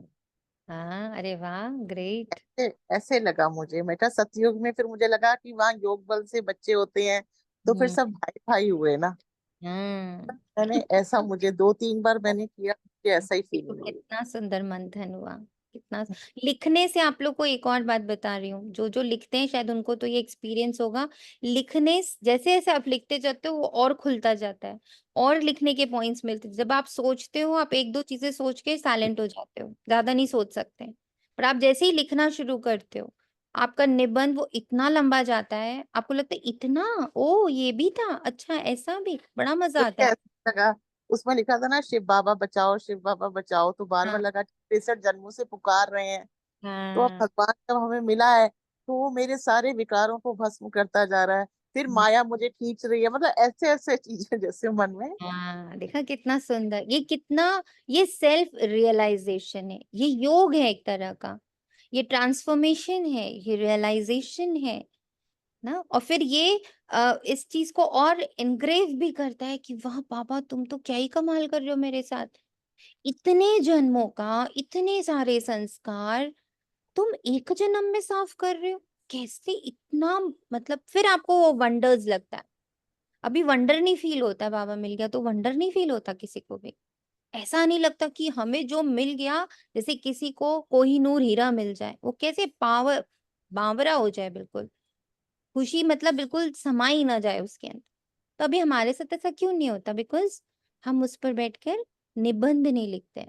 हाँ, अरे वाह, ग्रेट। ऐसे ऐसे लगा मुझे। बेटा सतयुग में फिर मुझे लगा कि वहाँ योग बल से बच्चे होते हैं, तो फिर हम्म, सब भाई भाई हुए ना। हम्म। मैंने ऐसा, मुझे 2-3 बार मैंने किया, मुझे ऐसा ही देखो फीलिंग हुई। कितना सुंदर मंथन हुआ। कितना लिखने से। आप लोग को एक और बात बता रही हूँ, जो जो लिखते हैं शायद उनको तो ये एक्सपीरियंस होगा। जैसे जैसे आप लिखते जाते हो वो और खुलता जाता है, और लिखने के पॉइंट्स मिलते हैं। जब आप सोचते हो, आप 1-2 चीजें सोच के साइलेंट हो जाते हो, ज्यादा नहीं सोच सकते। पर आप जैसे ही लिखना शुरू करते हो, आपका निबंध वो इतना लंबा जाता है, आपको लगता है इतना, ओ ये भी था, अच्छा ऐसा भी, बड़ा मजा आता मुझे है। ऐसा लगा, उसमें लिखा था ना शिव बाबा बचाओ शिव बाबा बचाओ, तो बार बार हाँ, लगा कि 63 जन्मों से पुकार रहे हैं। तो अब हाँ, भगवान जब हमें मिला है, तो वो मेरे सारे विकारों को भस्म करता जा रहा है। फिर माया मुझे खींच रही है, मतलब ऐसे ऐसे चीजें जैसे मन में। हाँ, देखा कितना सुंदर, ये कितना, ये सेल्फ रियलाइजेशन है, ये योग है एक तरह का, ये ट्रांसफॉर्मेशन है, ये रियलाइजेशन है ना। और फिर ये इस चीज को और इनग्रेव भी करता है कि वाह बाबा, तुम तो क्या ही कमाल कर रहे हो मेरे साथ। इतने जन्मों का, इतने सारे संस्कार तुम एक जन्म में साफ कर रहे हो, कैसे इतना। मतलब फिर आपको वो वंडर्स लगता है। अभी वंडर नहीं फील होता, बाबा मिल गया तो वंडर नहीं फील होता किसी को भी। ऐसा नहीं लगता कि हमें जो मिल गया, जैसे किसी को कोहिनूर हीरा मिल जाए, वो कैसे पावर बावरा हो जाए बिल्कुल, खुशी मतलब बिल्कुल समा ही ना जाए उसके अंदर। तो अभी हमारे साथ ऐसा क्यों नहीं होता? बिकॉज हम उस पर बैठकर निबंध नहीं लिखते,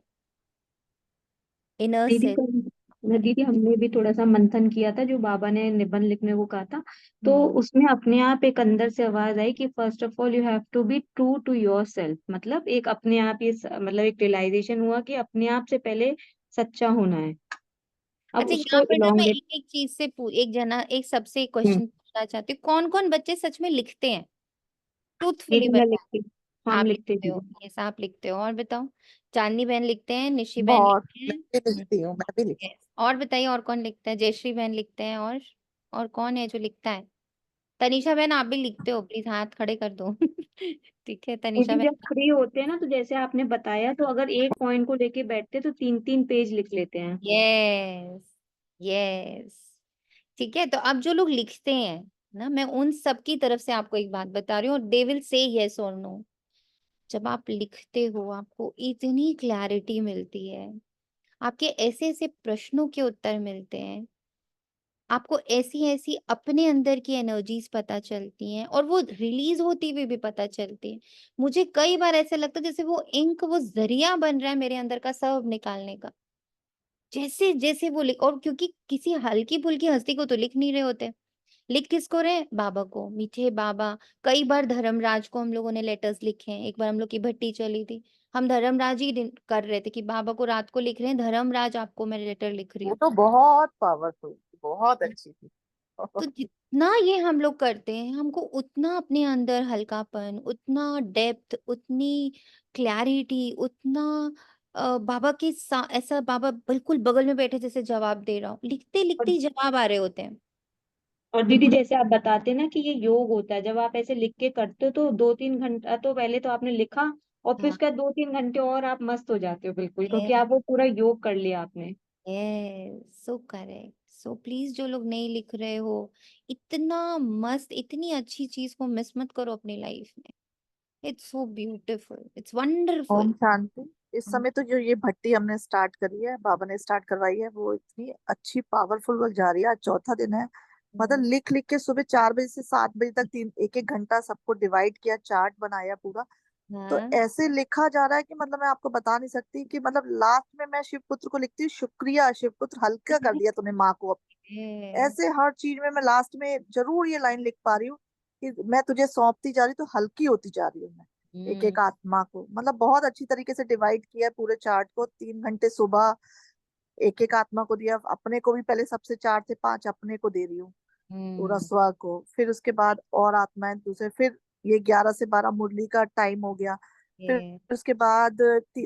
इनर दीदी सेल्फ। का दीदी हमने भी थोड़ा सा मंथन किया था, जो बाबा ने निबंध लिखने को कहा था। तो हम्म। उसमें अपने आप एक अंदर से आवाज आई कि first of all you have to be true to yourself. मतलब एक अपने आप मतलब एक रियलाइजेशन हुआ कि अपने आप से पहले सच्चा होना है। अब अच्छा, उसको यहाँ पर ना मैं इलोंगेट। एक एक चीज से एक सबसे क्वेश्चन पूछना चाहती हूँ, कौन कौन बच्चे सच में लिखते हैं? ट्रूथफुली दीदी मैं बताओ। लिखती हम आप लिखते लिखते हो? दीदी। यस, आप लिखते हो। और बताओ। चांदनी बहन लिखते हैं, निशी बहन बहुत, लिखते मैं हैं। भी लिखती हूँ, मैं भी लिखती यस, और बताइए और कौन लिखता है? जयश्री बहन लिखते हैं, और कौन है जो लिखता है? तनीषा बहन आप भी लिखते हो? प्लीज हाथ खड़े कर दो। ठीक है, हूँ। तनीषा दीदी जब बहन। फ्री होते हैं ना, तो जैसे आपने बताया, तो अगर एक पॉइंट को लेके बैठते तो 3-3 पेज लिख लेते हैं। Yes, yes. ठीक है, तो अब जो लोग लिखते हैं ना, मैं उन सब की तरफ से आपको एक बात बता रही हूँ, और दे विल से यस और नो। जब आप लिखते हो, आपको इतनी क्लैरिटी मिलती है, आपके ऐसे ऐसे प्रश्नों के उत्तर मिलते हैं, आपको ऐसी ऐसी अपने अंदर की एनर्जीज पता चलती हैं, और वो रिलीज होती हुई भी पता चलती है। मुझे कई बार ऐसे लगता है जैसे वो इंक, वो जरिया बन रहा है मेरे अंदर का सब निकालने का। जैसे जैसे वो लिख, और क्योंकि किसी हल्की फुल्की हस्ती को तो लिख नहीं रहे होते, लिख किसको रहे? बाबा को, मीठे बाबा। कई बार धर्मराज को हम लोगों ने लेटर्स लिखे हैं। एक बार हम लोग की भट्टी चली थी, हम धर्मराज ही कर रहे थे कि बाबा को रात को लिख रहे हैं, धर्मराज आपको मैं लेटर लिख रही हूँ। वो हूँ। तो बहुत पावरफुल, बहुत अच्छी थी। तो जितना ये हम लोग करते हैं, हमको उतना अपने अंदर हल्कापन, उतना डेप्थ, उतनी क्लैरिटी, उतना बाबा के ऐसा बाबा बिल्कुल बगल में बैठे जैसे जवाब दे रहा हूँ, लिखते लिखते ही जवाब आ रहे होते हैं। और दीदी जैसे आप बताते ना कि ये योग होता है, जब आप ऐसे लिख के करते हो तो 2-3 घंटा तो पहले तो आपने लिखा और फिर हाँ, उसके बाद 2-3 घंटे और आप मस्त हो जाते हो बिल्कुल, क्योंकि यस आप वो पूरा योग कर लिया आपने। Yes, so correct. So please जो लोग नहीं लिख रहे हो, इतना मस्त, इतनी अच्छी चीज को मिस मत करो अपनी लाइफ में। It's so beautiful, it's Om wonderful. शांति। इस समय तो जो ये भट्टी हमने स्टार्ट करी है, बाबा ने स्टार्ट करवाई है, वो इतनी अच्छी पावरफुल वर्क जा रही है। आज चौथा दिन है। मतलब लिख लिख के सुबह 4 बजे से 7 बजे तक 1-1 घंटा सबको डिवाइड किया, चार्ट बनाया पूरा। तो हाँ, ऐसे लिखा जा रहा है कि मतलब मैं आपको बता नहीं सकती कि मतलब लास्ट में मैं शिवपुत्र को लिखती हूँ, शुक्रिया शिवपुत्र, हल्का कर दिया तूने माँ को। यस, ऐसे हर चीज में मैं लास्ट में जरूर ये लाइन लिख पा रही हूँ कि मैं तुझे सौंपती जा रही, तो हल्की होती जा रही हूँ मैं एक हम्म, एक आत्मा को। मतलब बहुत अच्छी तरीके से डिवाइड किया है पूरे चार्ट को। 3 घंटे सुबह एक एक आत्मा को दिया, अपने को भी पहले सबसे 4 से 5 अपने को दे रही हूँ पूरा हम्म, स्व को, फिर उसके बाद और आत्माएं दूसरे, फिर ये 11 से 12 मुरली का टाइम हो गया। फिर ये, उसके बाद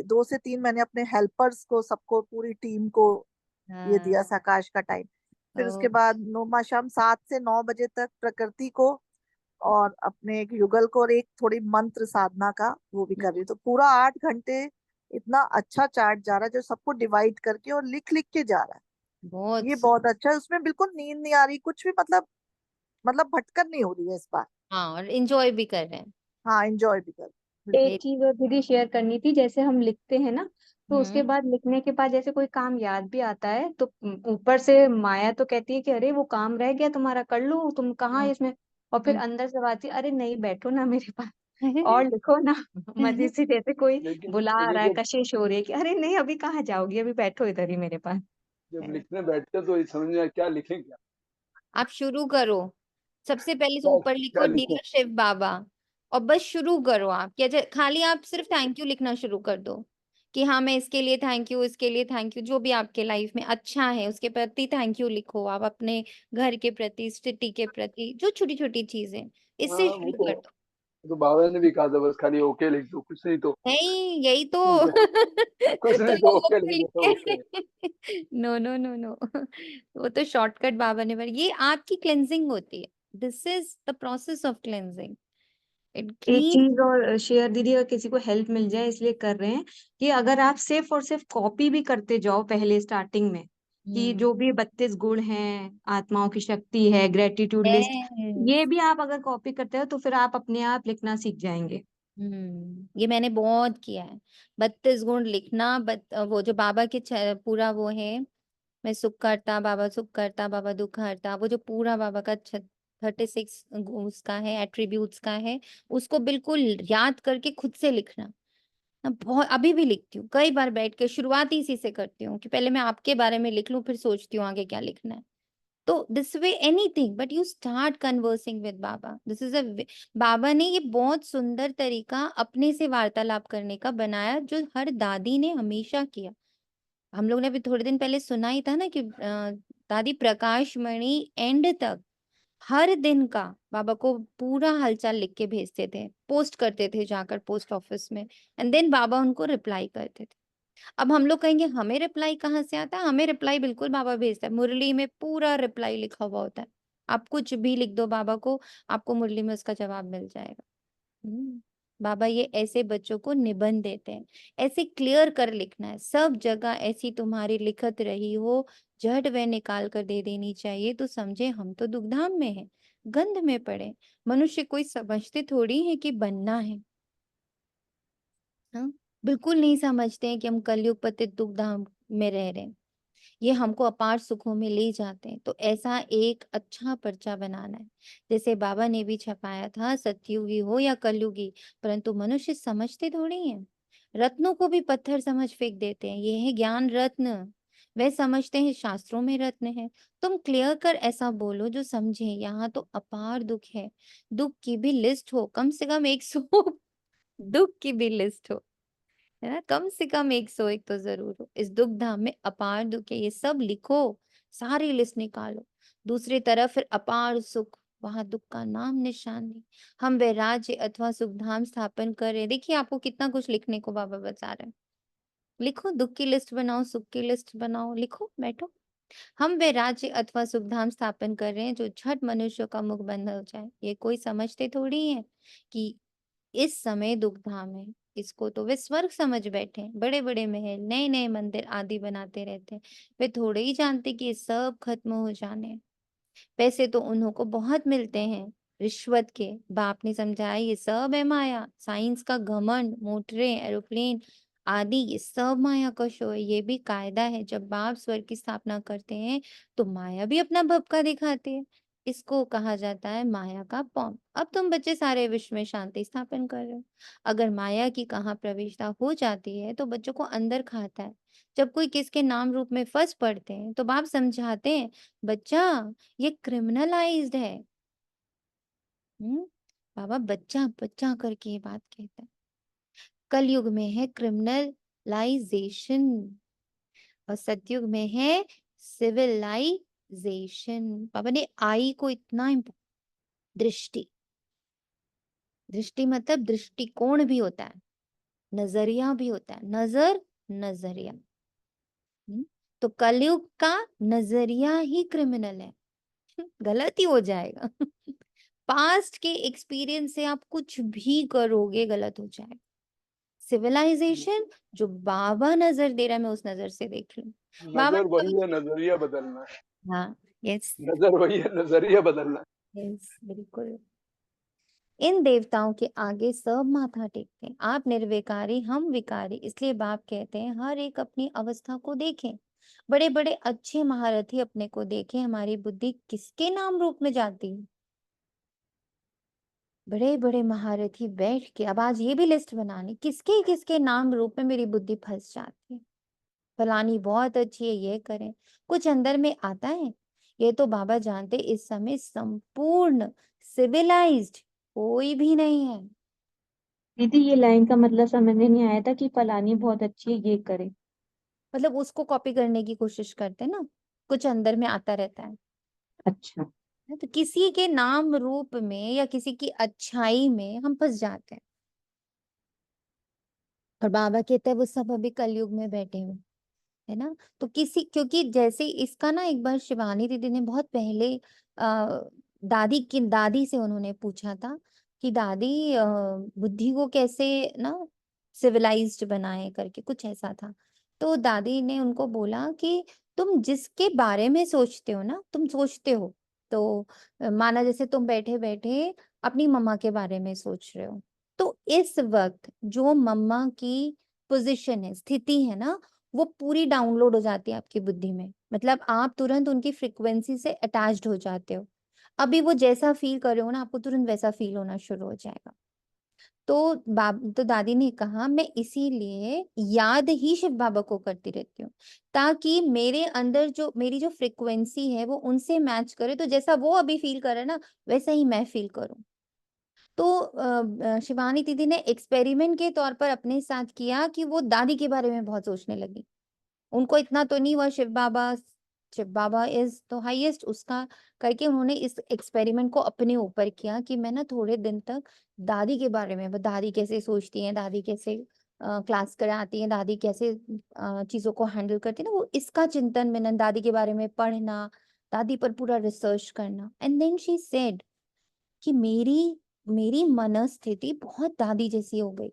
2 से 3 मैंने अपने हेल्पर्स को, सबको, पूरी टीम को ये हाँ, दिया सकाश का टाइम। फिर उसके ओ, बाद नोमा शाम 7 से 9 बजे तक प्रकृति को और अपने एक युगल को, और एक थोड़ी मंत्र साधना का वो भी कर रही हूँ। तो पूरा 8 घंटे इतना अच्छा चार्ट जा रहा है, जो सबको डिवाइड करके और लिख लिख के जा रहा है। बहुत ये बहुत सुंदर। अच्छा है, उसमें बिल्कुल नींद नहीं आ रही कुछ भी, मतलब भटकन नहीं हो रही है इस बार। हाँ, और इंजॉय भी कर रहे हैं। हाँ, एंजॉय भी कर एक वेरी। चीज और दीदी शेयर करनी थी, जैसे हम लिखते हैं ना, तो उसके हम्म, बाद लिखने के बाद जैसे कोई काम याद भी आता है तो ऊपर से माया तो कहती है कि अरे वो काम रह गया तुम्हारा, कर लो, तुम कहाँ है इसमें। और फिर हम्म, अंदर से बात अरे नहीं बैठो ना मेरे पास और लिखो ना। मजे से, जैसे कोई लेकिन बुला आ लेकिन रहा है, जब कशिश हो रही है कि अरे नहीं अभी कहाँ जाओगी, अभी बैठो इधर ही मेरे पास। जब लिखने बैठते तो ये समझ में आया क्या लिखें क्या। आप शुरू करो। सबसे पहले तो क्या ऊपर क्या लिखो लिखें। डियर शिव बाबा। और बस शुरू करो आप, क्या खाली आप सिर्फ थैंक यू लिखना शुरू कर दो। कि हाँ, मैं इसके लिए थैंक यू, इसके लिए थैंक यू, जो भी आपके लाइफ में अच्छा है उसके प्रति थैंक यू लिखो। आप अपने घर के प्रति, स्थिति के प्रति, जो छोटी छोटी चीजें, इससे हाँ शुरू कर दो। वो तो बाबा ने भी कहा था, बस खाली ओके लिख दो, कुछ नहीं तो। नहीं, यही तो ठीक है, कुछ तो नहीं तो लोगों ओके को लिख लिख दो, ओके। के नो नो नो नो वो तो शॉर्टकट बाबा ने ये आपकी क्लेंजिंग होती है। This is the process of cleansing. It एक क्लीन। चीज और शेयर दीदी, अगर किसी को हेल्प मिल जाए इसलिए कर रहे हैं कि अगर आप सिर्फ और सिर्फ कॉपी भी करते जाओ पहले स्टार्टिंग में, कि हम्म, जो भी 32 गुण हैं, आत्माओं की शक्ति है, ग्रेटिट्यूड लिस्ट, ये यस। भी आप अगर कॉपी करते हो तो फिर आप अपने आप लिखना सीख जाएंगे। ये मैंने बहुत किया है। 32 गुण लिखना, वो जो बाबा के पूरा वो है। मैं सुख करता बाबा, सुख करता बाबा, दुख हरता, वो जो पूरा बाबा का 36 उसका है, एट्रीब्यूट्स का है। उसको बिल्कुल याद करके खुद से लिखना। मैं बहुत अभी भी लिखती हूँ, कई बार बैठ के शुरुआत ही इसी से करती हूँ कि पहले मैं आपके बारे में लिख लूं, फिर सोचती हूँ आगे क्या लिखना है। तो this way anything but you start conversing with Baba, this is a. Baba ने ये बहुत सुंदर तरीका अपने से वार्तालाप करने का बनाया, जो हर दादी ने हमेशा किया। हम लोग ने अभी थोड़े दिन पहले सुना ही था ना कि दादी प्रकाश मणि एंड तक हर दिन का बाबा को पूरा हालचाल लिख के भेजते थे, पोस्ट करते थे जाकर पोस्ट ऑफिस में। एंड देन बाबा उनको रिप्लाई करते थे। अब हम लोग कहेंगे हमें रिप्लाई कहाँ से आता है? हमें रिप्लाई बिल्कुल बाबा भेजता है, मुरली में पूरा रिप्लाई लिखा हुआ होता है। आप कुछ भी लिख दो बाबा को, आपको मुरली में उसका जवाब मिल जाएगा। बाबा ये ऐसे बच्चों को निबंध देते हैं। ऐसे क्लियर कर लिखना है, सब जगह ऐसी तुम्हारी लिखत रही हो, झट वे निकाल कर दे देनी चाहिए, तो समझे हम तो दुखधाम में हैं, गंध में पड़े। मनुष्य कोई समझते थोड़ी है कि बनना है। हाँ, बिल्कुल नहीं समझते हैं कि हम कलयुग पतित दुखधाम में रह रहे हैं। ये हमको अपार सुखों में ले जाते हैं। तो ऐसा एक अच्छा पर्चा बनाना है, जैसे बाबा ने भी छपाया था, सतयुगी हो या कलयुगी, परंतु मनुष्य समझते थोड़ी हैं। रत्नों को भी पत्थर समझ फेंक देते हैं, ये है ज्ञान रत्न। वे समझते हैं शास्त्रों में रत्न है। तुम क्लियर कर ऐसा बोलो जो समझे, यहाँ तो अपार दुख है। दुख की भी लिस्ट हो, कम से कम 100 दुख की भी लिस्ट हो, है ना, कम से कम 101 तो जरूर हो। इस दुख धाम में अपार दुख है, ये सब लिखो, सारी लिस्ट निकालो। दूसरी तरफ फिर अपार सुख, वहां दुख का नाम निशान नहीं। हम वे राज्य अथवा सुख धाम स्थापन करें। देखिए आपको कितना कुछ लिखने को बाबा बता रहे हैं। लिखो, दुख की लिस्ट बनाओ, सुख की लिस्ट बनाओ, लिखो, बैठो। हम वे राज्य अथवा सुखधाम स्थापन कर रहे हैं जो झट मनुष्य का मुख बंद हो जाए। ये कोई समझते थोड़ी है कि इस समय दुखधाम है। इसको तो वे स्वर्ग समझ बैठे हैं। बड़े बड़े महल, नए नए मंदिर आदि बनाते रहते हैं। वे थोड़े ही जानते कि ये सब खत्म हो जाने हैं। पैसे तो उन्हों को बहुत मिलते हैं रिश्वत के। बाप ने समझाया ये सब है माया। साइंस का घमंड, मोटरें, एरोप्लेन आदि ये सब माया का शो है। ये भी कायदा है, जब बाप स्वर्ग की स्थापना करते हैं तो माया भी अपना भपका दिखाती है। इसको कहा जाता है माया का पौन। अब तुम बच्चे सारे विश्व में शांति स्थापन कर रहे हो। अगर माया की कहाँ प्रवेशता हो जाती है तो बच्चों को अंदर खाता है। जब कोई किसके नाम रूप में फंस पड़ते हैं तो बाप समझाते हैं, बच्चा ये क्रिमिनलाइज्ड है। बाबा बच्चा बच्चा करके ये बात कहता है। कलयुग में है क्रिमिनलाइजेशन और सतयुग में है सिविलाइजेशन। बाबा ने आई को इतना दृष्टि, दृष्टि मतलब दृष्टिकोण भी होता है, नजरिया भी होता है। नजर, नजरिया। तो कलयुग का नजरिया ही क्रिमिनल है। गलत ही हो जाएगा। पास्ट के एक्सपीरियंस से आप कुछ भी करोगे गलत हो जाएगा। सिविलाइजेशन जो बाबा नजर दे रहा है, मैं उस नजर से देख लूं। बाबा नजर ने वही कभी, है, नजरिया बदलना है। हाँ, यस नजर वही है, नजरिया बदलना है। यस, बिल्कुल। इन देवताओं के आगे सब माथा टेकते हैं। आप निर्विकारी, हम विकारी। इसलिए बाप कहते हैं हर एक अपनी अवस्था को देखें। बड़े बड़े अच्छे महारथी अपने को देखें। हमारी बुद्धि किसके नाम रूप में जाती है? बड़े बड़े महारथी बैठ के, अब आज ये भी लिस्ट बनानी, किसके किसके नाम रूप में मेरी बुद्धि फंस जाती है। फलानी बहुत अच्छी है, ये करें। कुछ अंदर में आता है। ये तो बाबा जानते, इस समय संपूर्ण सिविलाइज्ड कोई भी नहीं है। दीदी ये लाइन का मतलब समझ में नहीं आया था कि फलानी बहुत अच्छी है ये करे। मतलब उसको कॉपी करने की कोशिश करते हैं ना, कुछ अंदर में आता रहता है। अच्छा। तो किसी के नाम रूप में या किसी की अच्छाई में हम फंस जाते हैं। और बाबा कहते हैं वो सब अभी कलयुग में बैठे हुए, है ना। तो किसी, क्योंकि जैसे इसका ना एक बार शिवानी दीदी ने बहुत पहले आ, दादी से उन्होंने पूछा था कि दादी बुद्धि को कैसे ना सिविलाइज्ड बनाए करके, कुछ ऐसा था। तो दादी ने उनको बोला कि तुम जिसके बारे में सोचते हो ना, तुम सोचते हो तो माना जैसे तुम बैठे बैठे अपनी मम्मा के बारे में सोच रहे हो, तो इस वक्त जो मम्मा की पोजीशन है, स्थिति है ना, वो पूरी डाउनलोड हो जाती है आपकी बुद्धि में। मतलब आप तुरंत उनकी फ्रिक्वेंसी से अटैच्ड हो जाते हो। अभी वो जैसा फील कर रहे हो ना, आपको तुरंत वैसा फील होना शुरू हो जाएगा। तो दादी ने कहा मैं इसीलिए याद ही शिव बाबा को करती रहती हूँ, ताकि मेरे अंदर जो मेरी जो फ्रिक्वेंसी है वो उनसे मैच करे। तो जैसा वो अभी फील कर रहे हैं ना, वैसा ही मैं फील करूँ। तो शिवानी दीदी ने एक्सपेरिमेंट के तौर पर अपने साथ किया कि वो दादी के बारे में बहुत सोचने लगी। उनको इतना तो नहीं हुआ, शिव बाबा इज तो हाईएस्ट उसका करके उन्होंने इस एक्सपेरिमेंट को अपने ऊपर किया कि मैं ना थोड़े दिन तक दादी के बारे में, वो दादी कैसे सोचती हैं, दादी कैसे क्लास कराती हैं, दादी कैसे चीजों को हैंडल करती है ना, वो इसका चिंतन मनन, दादी के बारे में पढ़ना, दादी पर पूरा रिसर्च करना। एंड देन शी सेड कि मेरी मेरी मनस्थिति बहुत दादी जैसी हो गई।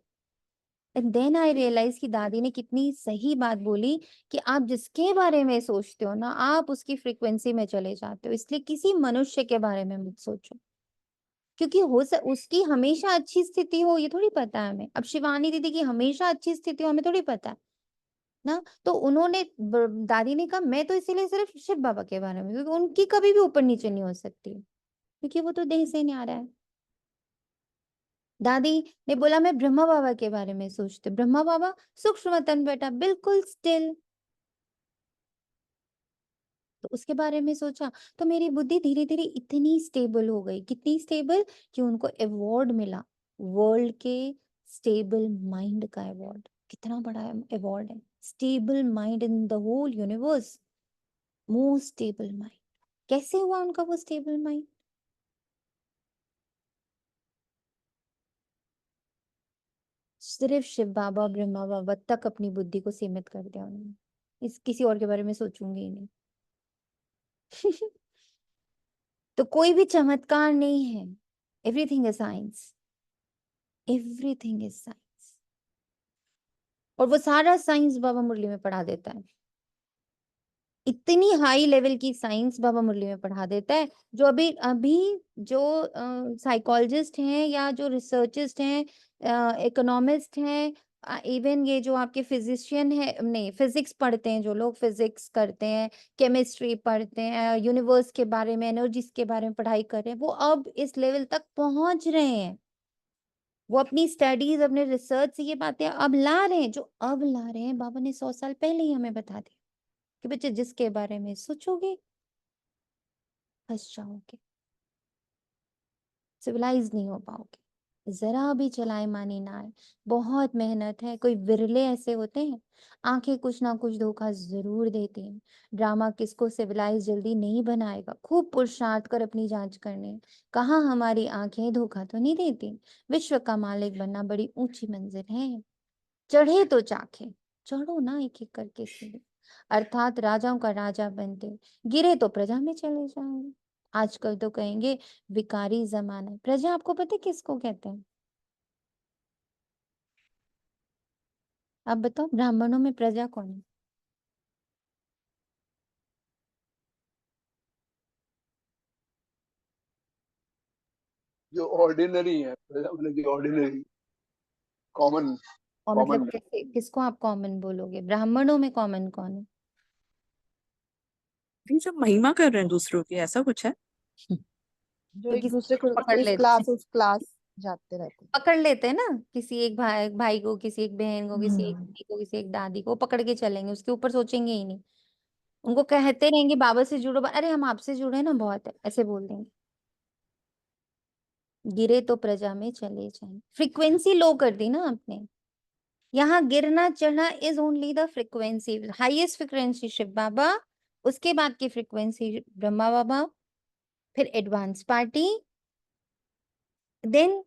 एंड देन आई रियलाइज कि दादी ने कितनी सही बात बोली कि आप जिसके बारे में सोचते हो ना, आप उसकी फ्रीक्वेंसी में चले जाते हो। इसलिए किसी मनुष्य के बारे में मत सोचो, क्योंकि उसकी हमेशा अच्छी स्थिति हो ये थोड़ी पता है हमें। अब शिवानी दीदी की हमेशा अच्छी स्थिति हो हमें थोड़ी पता है ना। तो उन्होंने दादी ने कहा मैं तो इसीलिए सिर्फ शिव बाबा के बारे में, क्योंकि उनकी कभी भी ऊपर नीचे नहीं हो सकती, क्योंकि वो तो देह से नहीं आ रहा है। दादी ने बोला मैं ब्रह्मा बाबा के बारे में सोचती, ब्रह्मा बाबा सूक्ष्म तन बेटा बिल्कुल स्टिल, तो उसके बारे में सोचा। तो मेरी बुद्धि धीरे धीरे इतनी स्टेबल हो गई, कितनी स्टेबल कि उनको अवार्ड मिला, वर्ल्ड के स्टेबल माइंड का अवार्ड। कितना बड़ा अवार्ड है, stable mind in the whole universe, most stable mind. कैसे हुआ उनका वो स्टेबल माइंड? सिर्फ शिव बाबा, ब्रह्मा बाबा तक अपनी बुद्धि को सीमित कर दिया उन्होंने। इस किसी और के बारे में सोचूंगी ही नहीं। तो कोई भी चमत्कार नहीं है, everything is science, everything is science. और वो सारा साइंस बाबा मुरली में पढ़ा देता है, इतनी हाई लेवल की साइंस बाबा मुरली में पढ़ा देता है, जो अभी अभी जो साइकोलॉजिस्ट हैं या जो रिसर्चिस्ट हैं, इकोनॉमिस्ट हैं, इवन ये जो आपके फिजिशियन है, नहीं फिजिक्स पढ़ते हैं, जो लोग फिजिक्स करते हैं, केमिस्ट्री पढ़ते हैं, यूनिवर्स के बारे में, एनर्जीज के बारे में पढ़ाई कर रहे हैं, वो अब इस लेवल तक पहुंच रहे हैं। वो अपनी स्टडीज, अपने रिसर्च से ये बातें अब ला रहे हैं, जो अब ला रहे हैं बाबा ने 100 साल पहले ही हमें बता दिया कि बच्चे जिसके बारे में सोचोगे फंस जाओगे, सिविलाइज नहीं हो पाओगे, जरा भी चलाए मानी ना आए। बहुत मेहनत है, कोई विरले ऐसे होते हैं, आंखें कुछ ना कुछ धोखा जरूर देती हैं। ड्रामा किसको सिविलाइज जल्दी नहीं बनाएगा, खूब पुरुषार्थ कर अपनी जांच करनी है, कहाँ हमारी आंखें धोखा तो नहीं देती। विश्व का मालिक बनना बड़ी ऊंची मंजिल है, चढ़े तो चाखे, चढ़ो ना एक एक करके सीढ़ी, अर्थात राजाओं का राजा बनते, गिरे तो प्रजा में चले जाएंगे। आजकल तो कहेंगे विकारी जमाना है। प्रजा आपको पता है किसको कहते हैं? आप बताओ, ब्राह्मणों में प्रजा कौन है? जो ऑर्डिनरी है, मतलब कि ऑर्डिनरी, कॉमन, और मतलब कॉमन। कैसे, किसको आप कॉमन बोलोगे? ब्राह्मणों में कॉमन कौन है? ये जब महिमा कर रहे हैं दूसरों की, ऐसा कुछ है। जो तो एक किसी दूसरे को पकड़ इस लेते क्लास हैं, उस क्लास जाते रहते पकड़ लेते हैं ना, किसी एक भाई भाई को, किसी एक बहन को, किसी एक हैं। दीदी को, किसी एक दादी को पकड़ के चलेंगे, उसके ऊपर सोचेंगे ही नहीं। उनको कहते रहेंगे बाबा से जुड़ो, अरे हम आपसे जुड़े ना बहुत है, ऐसे बोल देंगे। गिरे तो प्रजा में चले जाएं, फ्रीक्वेंसी लो कर दी ना आपने। यहाँ गिरना चढ़ना is only the frequency, highest frequency Shiv Baba, उसके बाद की फ्रीक्वेंसी ब्रह्मा बाबा, फिर एडवांस पार्टी, देन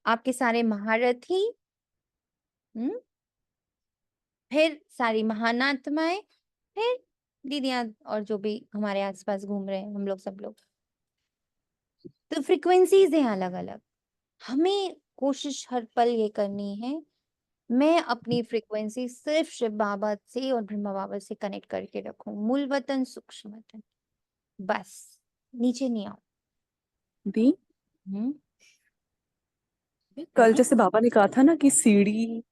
आपके सारे महारथी, फिर सारी महान आत्माएं, फिर दीदियां और जो भी हमारे आसपास घूम रहे हैं, हम लोग सब लोग। तो फ्रीक्वेंसीज हैं अलग अलग। हमें कोशिश हर पल ये करनी है, मैं अपनी फ्रीक्वेंसी सिर्फ शिव बाबा से और ब्रह्मा बाबा से कनेक्ट करके रखूं, मूल वतन सूक्ष्म वतन, बस नीचे नहीं आओ। दी, हम्म, कल बोलिए। जैसे बाबा ने कहा था ना कि सीढ़ी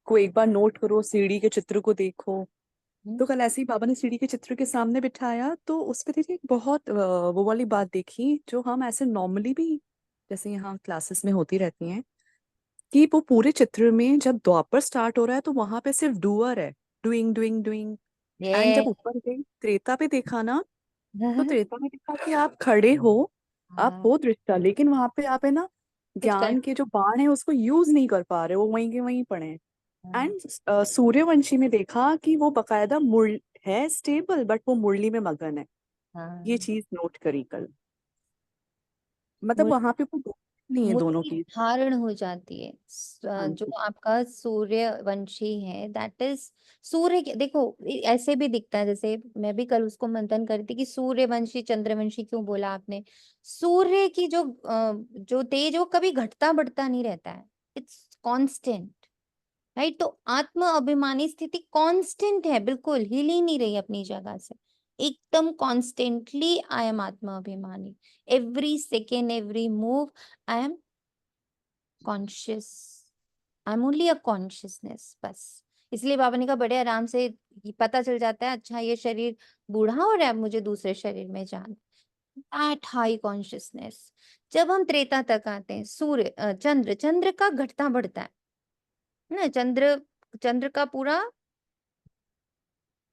को एक बार नोट करो, सीढ़ी के चित्र को देखो, हम्म, तो कल ऐसे ही बाबा ने सीढ़ी के चित्र के सामने बिठाया, तो उस पे देखिए एक बहुत वो वाली बात देखी जो हम ऐसे नॉर्मली भी जैसे यहाँ क्लासेस में होती रहती हैं, कि वो पूरे चित्र में जब द्वापर स्टार्ट हो रहा है तो वहां पे सिर्फ डूअर है, डूइंग डूइंग डूइंग। एंड ये जब ऊपर गए त्रेता पे देखा ना, तो त्रेता में देखा कि आप खड़े हो, आप हाँ, हो दृष्टा, लेकिन वहां पे आप है ना कुछ कर, ज्ञान के जो बाण है उसको यूज नहीं कर पा रहे, वो वहीं के वहीं पड़े हैं। हाँ, एंड सूर्यवंशी में देखा कि वो बकायदा मुर है स्टेबल, बट वो मुरली में मगन है। ये हाँ। चीज नोट करी कल, मतलब वहां पे कोई नहीं है दोनों मुट्ठी की। धारण हो जाती है। हाँ जो जी। आपका सूर्यवंशी है, दैट इज सूर्य देखो ऐसे भी दिखता है, जैसे मैं भी कल उसको मंथन कर रही थी कि सूर्यवंशी चंद्रवंशी क्यों बोला आपने। सूर्य की जो तेज है वो कभी घटता बढ़ता नहीं रहता है, इट्स कांस्टेंट, राइट। तो आत्म अभिमानी स्थिति कांस्टेंट है, बिल्कुल हिल ही नहीं रही अपनी जगह से, एकदम कॉन्स्टेंटली आई एम आत्मा अभिमानी, every second every move I am conscious, I am only a consciousness, बस। इसलिए बाबा ने कहा बड़े आराम से पता चल जाता है, अच्छा ये शरीर बूढ़ा हो रहा है, अब मुझे दूसरे शरीर में जाना, एट हाई कॉन्शियसनेस। जब हम त्रेता तक आते हैं, सूर्य चंद्र का घटता बढ़ता है ना, चंद्र चंद्र का पूरा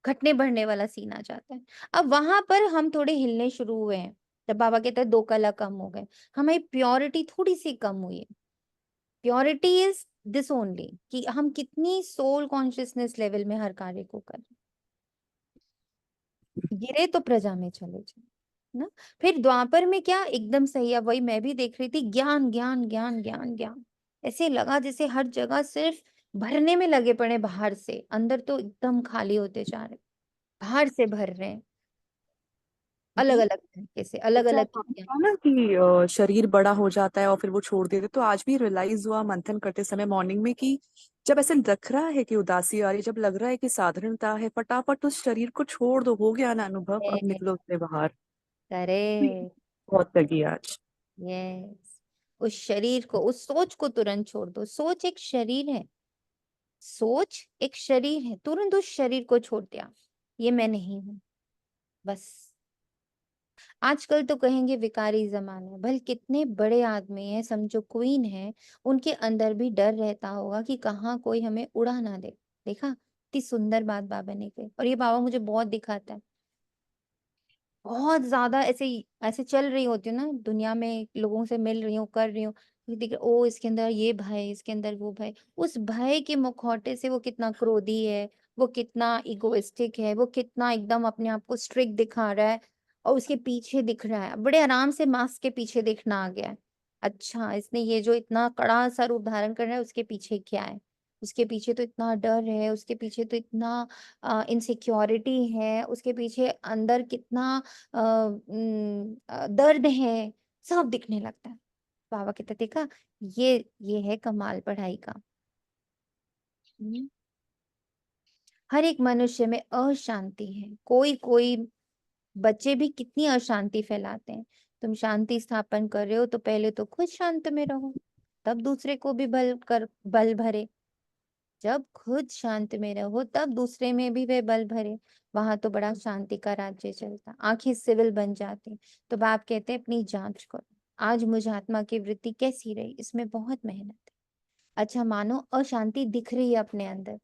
घटने बढ़ने वाला सीन आ जाता है। अब वहां पर हम थोड़े हिलने शुरू हुए हैं, जब बाबा कहते हैं 2 कला कम हो गए, हमारी प्योरिटी थोड़ी सी कम हुई है। प्योरिटी इज दिस ओनली कि हम कितनी सोल कॉन्शियसनेस लेवल में हर कार्य को कर रहे हैं। गिरे तो प्रजा में चले जाए ना। फिर द्वापर में क्या एकदम सही है, वही मैं भी देख रही थी, ज्ञान ज्ञान ज्ञान ज्ञान ज्ञान, ऐसे लगा जैसे हर जगह सिर्फ भरने में लगे पड़े, बाहर से अंदर तो एकदम खाली होते जा रहे, बाहर से भर रहे हैं। अलग अलग तरीके से, अलग जैसे अलग आपने चीजें। कहा ना कि शरीर बड़ा हो जाता है और फिर वो छोड़ देते, तो आज भी रियलाइज हुआ मंथन करते समय मॉर्निंग में कि जब ऐसे लग रहा है कि उदासी आ रही है, जब लग रहा है कि साधारणता है, फटाफट उस शरीर को छोड़ दो, हो गया ना अनुभव, अब निकलो उससे बाहर। करे बहुत लगी आज। यस, उस शरीर को, उस सोच को तुरंत छोड़ दो। सोच एक शरीर है, सोच एक शरीर है, तुरंत उस शरीर को छोड़ दिया, ये मैं नहीं हूं, बस। आजकल तो कहेंगे विकारी जमाना है, भले कितने बड़े आदमी हैं, समझो क्वीन है, उनके अंदर भी डर रहता होगा कि कहाँ कोई हमें उड़ा ना दे। देखा कितनी सुंदर बात बाबा ने कही, और ये बाबा मुझे बहुत दिखाता है। बहुत ज्यादा ऐसे ऐसे चल रही होती हूँ ना दुनिया में, लोगों से मिल रही हूँ, कर रही हूँ, फिर दिख रहा, ओ इसके अंदर ये भय, इसके अंदर वो भय। उस भय के मुखौटे से वो कितना क्रोधी है, वो कितना इगोइस्टिक है, वो कितना एकदम अपने आप को स्ट्रिक्ट दिखा रहा है, और उसके पीछे दिख रहा है, बड़े आराम से मास्क के पीछे दिखना आ गया है। अच्छा, इसने ये जो इतना कड़ा सा रूप धारण कर रहा है, उसके पीछे क्या है? उसके पीछे तो इतना डर है, उसके पीछे तो इतना इनसिक्योरिटी है, उसके पीछे अंदर कितना दर्द है, सब दिखने लगता है। बाबा कहते देखा, ये है कमाल पढ़ाई का। हम्म। हर एक मनुष्य में अशांति है, कोई कोई बच्चे भी कितनी अशांति फैलाते हैं। तुम शांति स्थापन कर रहे हो तो पहले तो खुद शांत में रहो, तब दूसरे को भी बल भरे। जब खुद शांत में रहो तब दूसरे में भी वे बल भरे, वहां तो बड़ा शांति का राज्य चलता, आंखें सिविल बन जाती। तो बाप कहते हैं अपनी जांच करो, आज मुझ आत्मा की वृत्ति कैसी रही, इसमें बहुत मेहनत है। अच्छा, मानो अशांति दिख रही है अपने अंदर।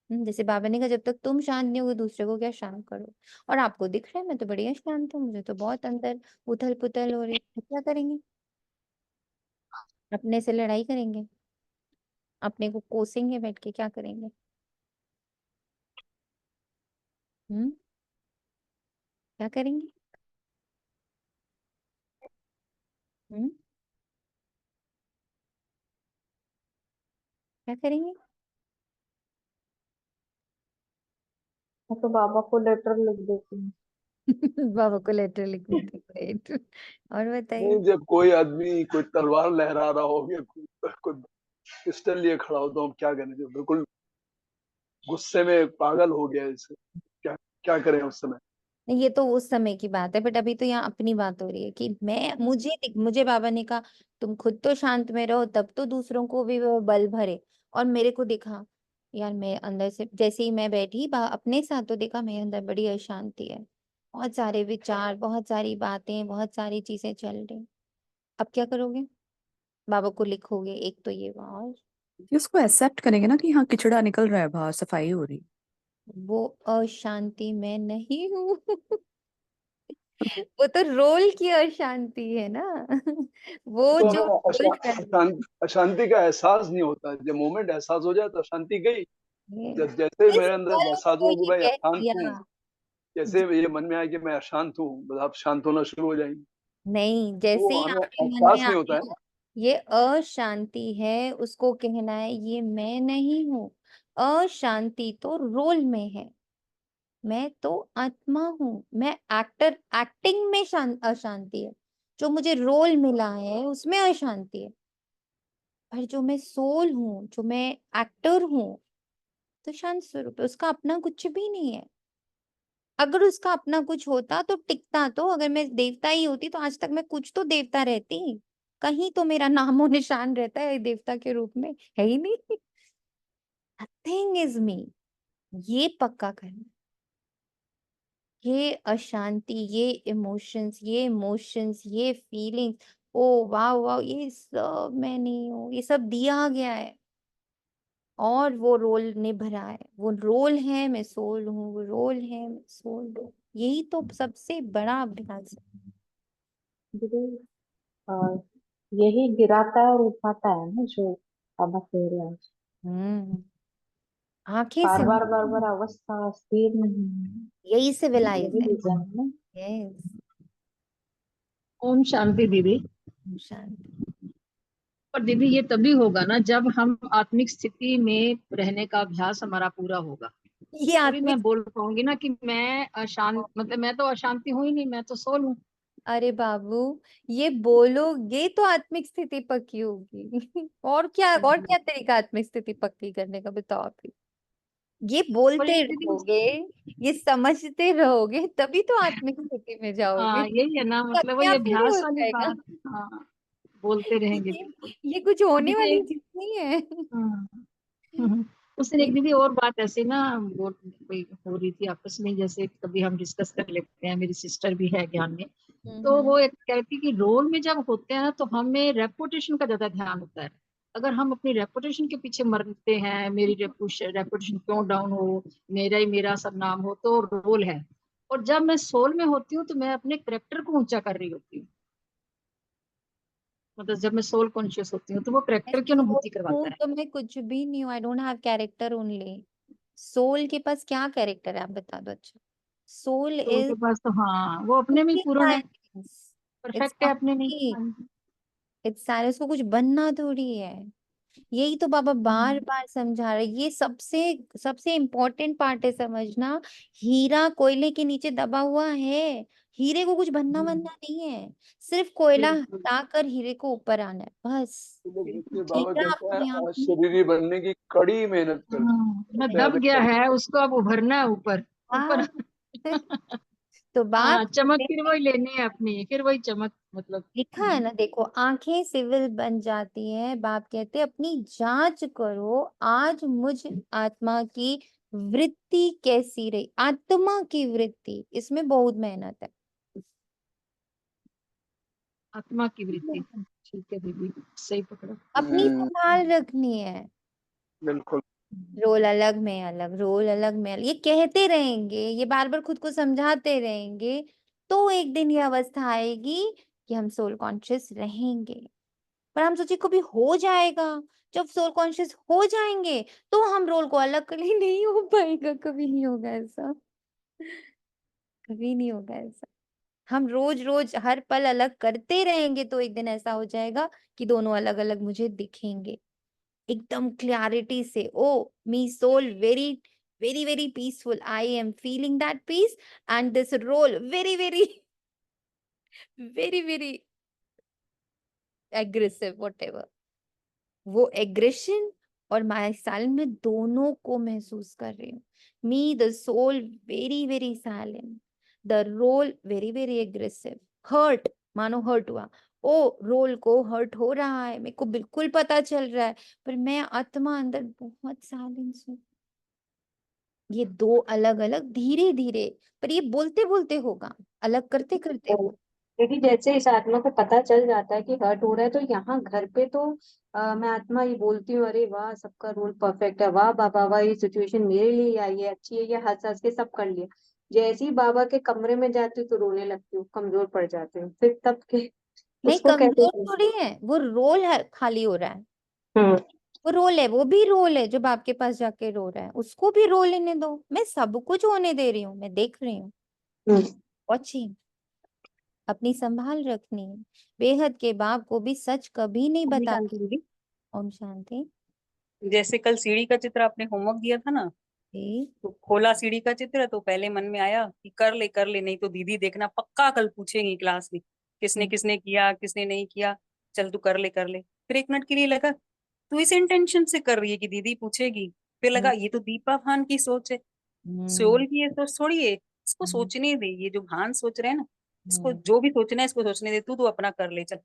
जैसे बाबा ने कहा जब तक तुम शांत नहीं होगे दूसरे को क्या शांत करो। और आपको दिख रहा है मैं तो बढ़िया शांत हूँ, मुझे तो बहुत अंदर उथल पुथल हो रही है, तो क्या करेंगे? अपने से लड़ाई करेंगे, अपने को कोसेंगे बैठ के, क्या करेंगे? हम्म, क्या करेंगे? हम्म, क्या करेंगे? मैं तो बाबा को लेटर लिख देती हूँ। बाबा को लेटर लिख देते, ग्रेट। और नहीं, बताइए। जब कोई आदमी कोई तलवार लहरा रहा हो या कोई पिस्टल लिए खड़ा हो तो हम क्या करें? जो बिल्कुल गुस्से में पागल हो गया इसे, क्या क्या करें उस समय? नहीं, ये तो उस समय की बात है, बट अभी तो यहाँ अपनी बात हो रही है कि मैं, मुझे बाबा ने कहा तुम खुद तो शांत में रहो तब तो दूसरों को भी वो बल भरे। और मेरे को दिखा यार, मैं अंदर से जैसे ही मैं बैठी अपने साथ, तो देखा मेरे अंदर बड़ी अशांति है, बहुत सारे विचार, बहुत सारी बातें, बहुत सारी चीजें चल रही। अब क्या करोगे? बाबा को लिखोगे, एक तो ये हुआ, और इसको एक्सेप्ट करेंगे ना कि हाँ किचड़ा निकल रहा है बाहर, सफाई हो रही वो अशांति मैं नहीं हूँ। वो तो रोल की अशांति है ना। वो तो जो हमें रोल कर अशांति का एहसास नहीं होता। जब मोमेंट एहसास हो जाए तो अशांति गई। है, जैसे इस मेरे अंदर पल एहसास को हुआ कि ये भाई कह अशांत दिया। हूँ, जैसे ये मन में आया कि मैं अशांत हूँ, बस आप शांत होना शुरू हो जाएंगे। नहीं, तो जैसे वो ही हमें आपके मन में एहसास नहीं होता है आया ना। ये अशांति है, उसको कहना है ये मैं नहीं हूँ। अशांति तो रोल में है, मैं तो आत्मा हूँ, मैं एक्टर, एक्टिंग में अशांति है। जो मुझे रोल मिला है उसमें अशांति है, पर जो मैं सोल हूँ, जो मैं एक्टर हूँ, तो शांत स्वरूप है, उसका अपना कुछ भी नहीं है। अगर उसका अपना कुछ होता तो टिकता, तो अगर मैं देवता ही होती तो आज तक मैं कुछ तो देवता रहती, कहीं तो मेरा नामो निशान रहता है देवता के रूप में, है ही नहीं। नथिंग इज मी, ये पक्का करना। ये अशांति, ये इमोशंस, ये फीलिंग्स, ओ वाह वाह, ये सब मैं नहीं हूँ, ये सब दिया गया है और वो रोल निभ रहा है। वो रोल है, मैं सोल हूँ, वो रोल है, मैं सोल हूँ। यही तो सबसे बड़ा अभ्यास है। दीदी, अ, यही गिराता है और उठाता है ना, जो बाबा कह रहे हैं। हम्म, आंखें बार से, बार बार बार अवस्था स्थिर नहीं है, यही सिविलाइज यही है। रीजन है ना। यस, ओम शांति दीदी। शांति। और दीदी ये तभी होगा ना जब हम आत्मिक स्थिति में रहने का अभ्यास हमारा पूरा होगा। ये तभी आत्मिक मैं बोल पाऊंगी ना कि मैं अशांत, मतलब मैं तो अशांति हूँ ही नहीं, मैं तो सोल हूँ। अरे बाबू, ये बोलोगे तो आत्मिक स्थिति पक्की होगी। और क्या तरीका आत्मिक स्थिति पक्की करने का, बताओ आप ही। ये और बोलते एक दीदी, रहोगे, ये समझते रहोगे, तभी तो आत्मिक स्थिति में जाओगे। हाँ यही है ना, मतलब अपने वही आप थोड़ी हो अभ्यास वाली जाएगा। बात। हाँ, बोलते रहेंगे ये बिल्कुल। ये कुछ और होने दीदी वाली एक, चीज नहीं है। हाँ, हम्म, उस दिन एक ये दीदी और बात ऐसी ना, वो कोई हो रही थी आपस में, जैसे कभी हम डिस्कस कर लेते हैं, मेरी सिस्टर भी है ज्ञान में। तो हम्म वो एक कहती कि रोल में जब होते हैं ना तो हमें रेपुटेशन का ज्यादा ध्यान होता है। अगर हम अपनी रेपुटेशन के पीछे मरते हैं, मेरी रेपुटेशन क्यों डाउन हो, मेरा ही मेरा सब नाम हो, तो रोल है। और जब मैं सोल में होती हूँ तो मैं अपने करेक्टर को ऊंचा कर रही होती हूँ। मतलब जब मैं सोल कॉन्शियस होती हूँ तो वो मैं करेक्टर की सोल अनुभूति करवाता हूँ है। तो मैं कुछ भी नहीं हूँ। I don't have character only. Soul के पास क्या कैरेक्टर है, आप बता दो। अच्छा, सोल सोल इज के पास तो हाँ, वो अपने में ही पूर्ण है, इट्स परफेक्ट है अपने में ही। कंप्लीट। हाँ जी। इट्स सारे, उसको कुछ बनना थोड़ी है। यही तो बाबा बार हम्म, बार समझा रहे। ये सबसे सबसे इम्पोर्टेंट पार्ट है, समझना। हीरा कोयले के नीचे दबा हुआ है। हीरे को कुछ बनना हम्म, बनना नहीं है। सिर्फ कोयला बिल्कुल हटाकर हीरे को ऊपर आना है, बस। तो लोग बिल्कुल देखिए, बाबा ठीक है। हीरा कहते अपने आप हैं में। शरीरी बनने की कड़ी मेहनत कर, मैं सबसे दब अधिक गया कड़ी। है, उसको अब उभरना है ऊपर। ऊपर। हाँ। तो बाप हाँ, चमक फिर कहते वही लेनी है अपनी, फिर वही चमक मतलब। लिखा है ना, देखो, आंखें सिविल बन जाती है। बाप कहते अपनी जांच करो, आज मुझ आत्मा की वृत्ति कैसी रही। आत्मा की वृत्ति, इसमें बहुत मेहनत है। आत्मा की वृत्ति। ठीक है दीदी, सही पकड़ा। अपनी संभाल रखनी है। बिल्कुल। रोल अलग में अलग, रोल अलग में अलग, ये कहते रहेंगे, ये बार बार खुद को समझाते रहेंगे, तो एक दिन ये अवस्था आएगी कि हम सोल कॉन्शियस रहेंगे। पर हम सोचे कभी हो जाएगा। जब सोल कॉन्शियस हो जाएंगे तो हम रोल को अलग कर लेंगे। नहीं हो पाएगा, कभी नहीं होगा ऐसा। कभी नहीं होगा ऐसा। हम रोज रोज हर पल अलग करते रहेंगे तो एक दिन ऐसा हो जाएगा कि दोनों अलग अलग मुझे दिखेंगे, एकदम क्लैरिटी से। Oh me soul very very very peaceful, I am feeling that peace, and this role very very very very aggressive, what. वो एग्रेशन और माय साइलेंट में दोनों को महसूस कर रही हूँ। Me the soul very very silent, the role very very aggressive. Hurt, मानो हर्ट हुआ। ओ, रोल को हर्ट हो रहा है, मेरे को बिल्कुल पता चल रहा है, पर मैं आत्मा अंदर बहुत साइलेंस हूँ। ये दो अलग अलग, धीरे धीरे, पर ये बोलते बोलते होगा, अलग करते करते तो होगा। क्योंकि जैसे इस आत्मा को पता चल जाता है कि हर्ट हो रहा है, तो यहाँ घर पे तो मैं आत्मा ये बोलती हूँ, अरे वाह सबका रोल परफेक्ट है, वाह बाबा वाह, ये सिचुएशन मेरे लिए आई है, अच्छी है, ये हंस हंस के सब कर लिया। जैसे ही बाबा के कमरे में जाती हूँ तो रोने लगती हूँ, कमजोर पड़ जाती हूँ, फिर तब के नहीं, उसको कैसे। कमजोर थोड़ी है, वो रोल है, खाली हो रहा है। हम्म। वो रोल है, वो भी रोल है जो बाप के पास जाके रो रहा है, उसको भी रो लेने दो। मैं सब कुछ होने दे रही हूँ, मैं देख रही हूँ। हम्म। वॉचिंग, अपनी संभाल रखनी है। बेहद के बाप को भी सच कभी नहीं मम्मी बताते। शांति दीदी, ओम शांति। जैसे कल सीढ़ी का चित्र आपने होमवर्क दिया था ना, जी। तो खोला सीढ़ी का चित्र तो पहले मन में आया कि कर ले, नहीं तो दीदी देखना पक्का कल पूछेंगी क्लास में, किसने हम्म, किसने किया किसने नहीं किया। चल तू कर ले। फिर एक मिनट के लिए लगा तू इस इंटेंशन से कर रही है कि दीदी पूछेगी। फिर लगा हम्म, ये तो दीपा भान की सोच है, हम्म, सोल की ये सोच थोड़ी है, इसको हम्म, सोचने दे। ये जो भान सोच रहे हैं ना, इसको हम्म, जो भी सोचना है इसको सोचने दे, तू अपना कर ले चल।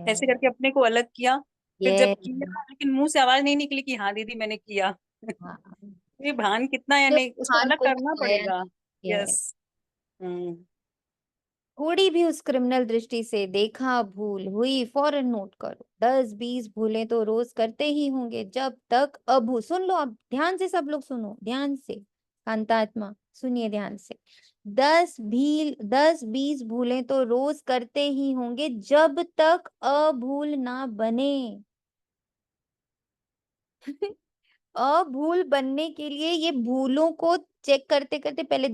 ऐसे ये करके अपने को अलग किया। फिर जब ये किया लेकिन मुंह से आवाज नहीं निकली कि हाँ दीदी मैंने किया। हाँ, ये भान कितना या तो नहीं उसको भान अलग कुछ करना आया पड़ेगा। नहीं है। यस। हम्म। थोड़ी भी उस क्रिमिनल दृष्टि से देखा, भूल हुई, फौरन नोट करो। 10-20 भूलें तो रोज करते ही होंगे जब तक अभू। सुन लो, अब ध्यान से, सब लोग सुनो ध्यान से। कांतात्मा सुनिए ध्यान से। 10-20 भूलें तो रोज करते ही होंगे जब तक अभूल ना बने। अभूल बनने के लिए ये भूलों को चेक करते करते पहले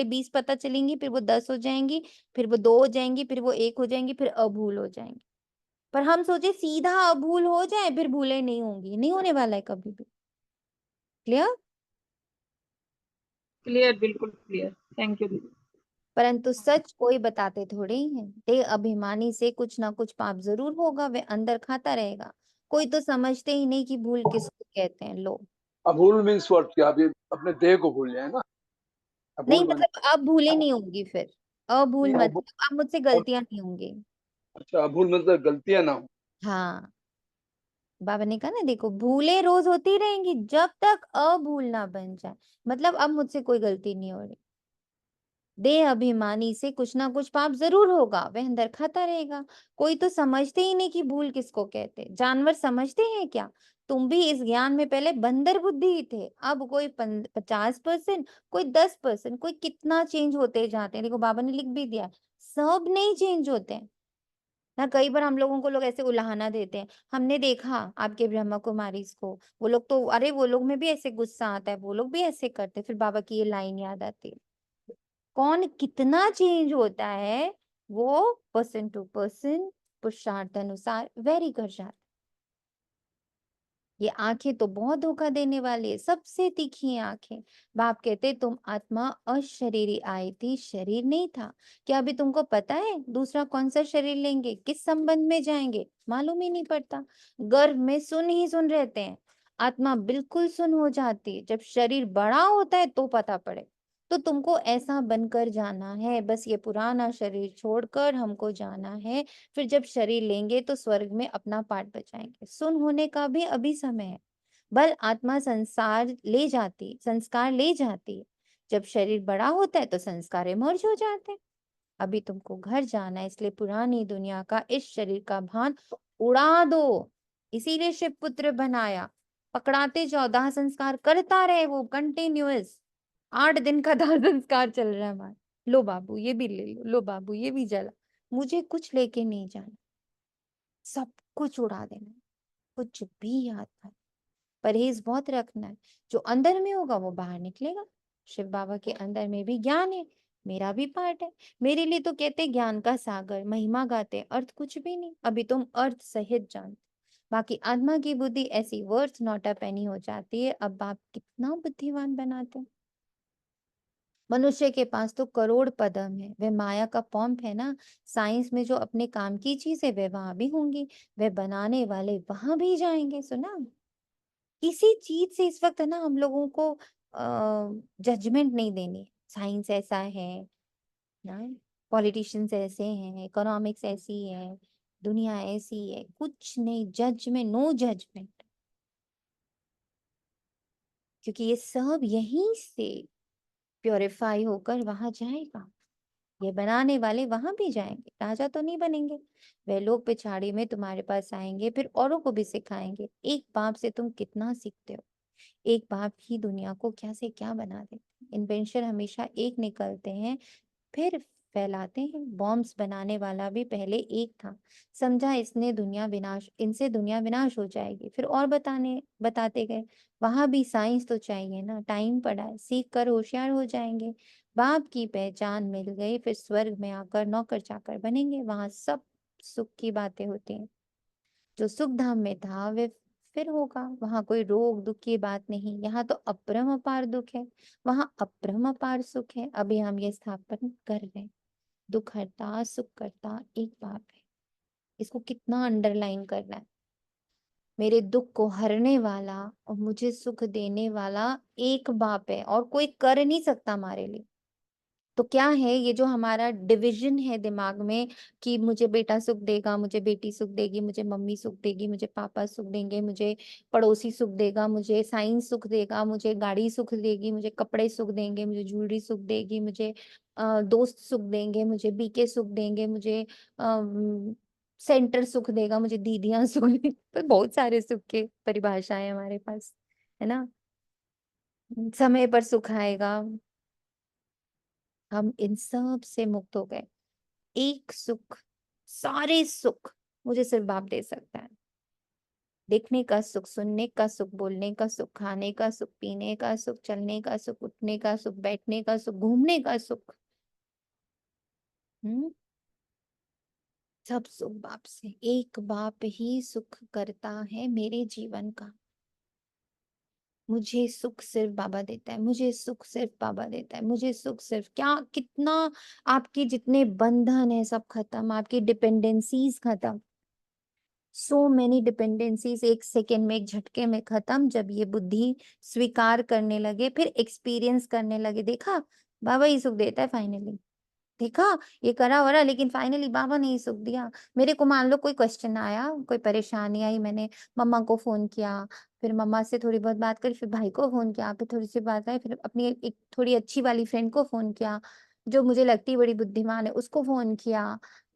20 पता चलेंगी, फिर वो 10 हो जाएंगी, फिर वो 2 हो जाएंगी, फिर वो 1 हो जाएंगी, फिर अभूल हो जाएंगी। पर हम सोचे सीधा अभूल हो जाए फिर भूलें नहीं होंगी, नहीं होने वाला है कभी भी। क्लियर? क्लियर, बिल्कुल क्लियर। थैंक यू दीदी। परंतु सच कोई बताते थोड़े ही है। देह अभिमानी से कुछ ना कुछ पाप जरूर होगा, वे अंदर खाता रहेगा। कोई तो समझते ही नहीं कि भूल किसको कहते हैं। लो, अभूल मीन्स व्हाट? क्या अभी अपने देह को भूल जाए ना? नहीं अभूल माने मतलब अब भूले नहीं होंगी फिर। अभूल नहीं, मतलब अब मुझसे गलतियां नहीं होंगी। अच्छा, अभूल मतलब गलतियां ना हो। हाँ, बाबा ने कहा ना, देखो भूले रोज होती रहेंगी जब तक अभूल ना बन जाए। मतलब अब मुझसे कोई गलती नहीं हो रही। देह अभिमानी से कुछ ना कुछ पाप जरूर होगा, वह अंदर खाता रहेगा। कोई तो समझते ही नहीं कि भूल किसको कहते। जानवर समझते हैं क्या? तुम भी इस ज्ञान में पहले बंदर बुद्धि ही थे। अब कोई 50%, कोई 10%, कोई कितना चेंज होते जाते हैं। देखो बाबा ने लिख भी दिया, सब नहीं चेंज होते हैं ना। कई बार हम लोगों को लोग ऐसे उलाहना देते हैं। हमने देखा आपके ब्रह्मा कुमारी को, वो लोग तो, अरे वो लोग में भी ऐसे गुस्सा आता है, वो लोग भी ऐसे करते। फिर बाबा की ये लाइन याद आती है, कौन कितना चेंज होता है वो पर्सन टू पर्सन पुरुषार्थ अनुसार वेरी कर जाता है। ये आंखें तो बहुत धोखा देने वाली है, सबसे तीखी है आंखें। बाप कहते तुम आत्मा अशरीरी आई थी, शरीर नहीं था। क्या अभी तुमको पता है दूसरा कौन सा शरीर लेंगे, किस संबंध में जाएंगे? मालूम ही नहीं पड़ता। गर्भ में सुन ही सुन रहते हैं। आत्मा बिल्कुल सुन हो जाती है जब शरीर बड़ा होता है तो पता पड़े। तो तुमको ऐसा बनकर जाना है, बस ये पुराना शरीर छोड़कर हमको जाना है। फिर जब शरीर लेंगे तो स्वर्ग में अपना पार्ट बचाएंगे। सुन होने का भी अभी समय है। बल आत्मा संस्कार ले जाती है। जब शरीर बड़ा होता है तो संस्कार इमर्ज हो जाते हैं। अभी तुमको घर जाना है, इसलिए पुरानी दुनिया का इस शरीर का भान उड़ा दो। इसीलिए शिव पुत्र बनाया। पकड़ाते जाओ, दाह संस्कार करता रहे वो कंटिन्यूअस। 8 दिन का दाह संस्कार चल रहा है हमारा। लो बाबू ये भी ले लो बाबू ये भी जला। मुझे कुछ लेके नहीं जाना, सब कुछ उड़ा देना, कुछ भी याद नहीं। परहेज बहुत रखना है। जो अंदर में होगा वो बाहर निकलेगा। शिव बाबा के अंदर में भी ज्ञान है, मेरा भी पार्ट है। मेरे लिए तो कहते ज्ञान का सागर, महिमा गाते, अर्थ कुछ भी नहीं। अभी तुम अर्थ सहित जानते। बाकी आत्मा की बुद्धि ऐसी वर्थ नॉट अ पेनी हो जाती है। अब आप कितना बुद्धिमान बनाते हो। मनुष्य के पास तो करोड़ पदम है, वह माया का पंप है ना। साइंस में जो अपने काम की चीज है वह वहां भी होंगी, वह बनाने वाले वहां भी जाएंगे। सुना, किसी चीज से इस वक्त है ना हम लोगों को जजमेंट नहीं देनी। साइंस ऐसा है ना, पॉलिटिशियंस ऐसे हैं, इकोनॉमिक्स ऐसी है, दुनिया ऐसी है, कुछ नहीं। Judgement, no judgement. क्योंकि ये सब यहीं से प्योरीफाई होकर वहां जाएगा। ये बनाने वाले वहां भी जाएंगे, राजा तो नहीं बनेंगे। वे लोग पिछाड़ी में तुम्हारे पास आएंगे, फिर औरों को भी सिखाएंगे। एक बाप से तुम कितना सीखते हो। एक बाप ही दुनिया को क्या से क्या बना देते हैं। इन्वेंशन हमेशा एक निकलते हैं फिर फैलाते हैं। बॉम्ब्स बनाने वाला भी पहले एक था, समझा इसने दुनिया विनाश, इनसे दुनिया विनाश हो जाएगी, फिर और बताते गए। वहां भी साइंस तो चाहिए ना, टाइम पड़ा है, सीख कर होशियार हो जाएंगे। बाप की पहचान मिल गई, फिर स्वर्ग में आकर नौकर चाकर बनेंगे। वहां सब सुख की बातें होती हैं। जो सुख धाम में था वे फिर होगा। वहां कोई रोग दुख की बात नहीं। यहाँ तो अपरम अपार दुख है, वहां अपरम अपार सुख है। अभी हम ये स्थापन कर रहे हैं। दुख हरता सुख करता एक बाप है। इसको कितना अंडरलाइन करना है। मेरे दुख को हरने वाला और मुझे सुख देने वाला एक बाप है, और कोई कर नहीं सकता हमारे लिए। तो क्या है ये जो हमारा डिविजन है दिमाग में, कि मुझे बेटा सुख देगा, मुझे बेटी सुख देगी, मुझे मम्मी सुख देगी, मुझे पापा सुख देंगे, मुझे पड़ोसी सुख देगा, मुझे साइंस सुख देगा, मुझे गाड़ी सुख देगी, मुझे कपड़े सुख देंगे, मुझे ज्वेलरी सुख देगी, मुझे दोस्त सुख देंगे, मुझे बीके सुख देंगे, मुझे सेंटर सुख देगा, मुझे दीदियां सुख देंगी। तो बहुत सारे सुख के परिभाषाएं हमारे पास है ना। समय पर सुख आएगा। हम इन सब से मुक्त हो गए। एक सुख, सारे सुख मुझे सिर्फ बाप दे सकता है। देखने का सुख, सुनने का सुख, बोलने का सुख, खाने का सुख, पीने का सुख, चलने का सुख, उठने का सुख, बैठने का सुख, घूमने का सुख। हम्म, सब सुख बाप से। एक बाप ही सुख करता है मेरे जीवन का। मुझे सुख सिर्फ बाबा देता है, मुझे सुख सिर्फ बाबा देता है, मुझे सुख सिर्फ क्या कितना आपके जितने बंधन है सब खत्म, आपकी डिपेंडेंसीज खत्म। सो मेनी डिपेंडेंसीज एक सेकेंड में, एक झटके में खत्म, जब ये बुद्धि स्वीकार करने लगे, फिर एक्सपीरियंस करने लगे। देखा बाबा ही सुख देता है फाइनली। देखा ये करा वरा, लेकिन फाइनली बाबा ने ही सुख दिया। मेरे को मान लो कोई क्वेश्चन आया, कोई परेशानी आई, मैंने मम्मा को फोन किया, फिर मम्मा से थोड़ी बहुत बात करी, फिर भाई को फोन किया, फिर थोड़ी सी बात आई, फिर अपनी एक थोड़ी अच्छी वाली फ्रेंड को फोन किया, जो मुझे लगती बड़ी बुद्धिमान है उसको फोन किया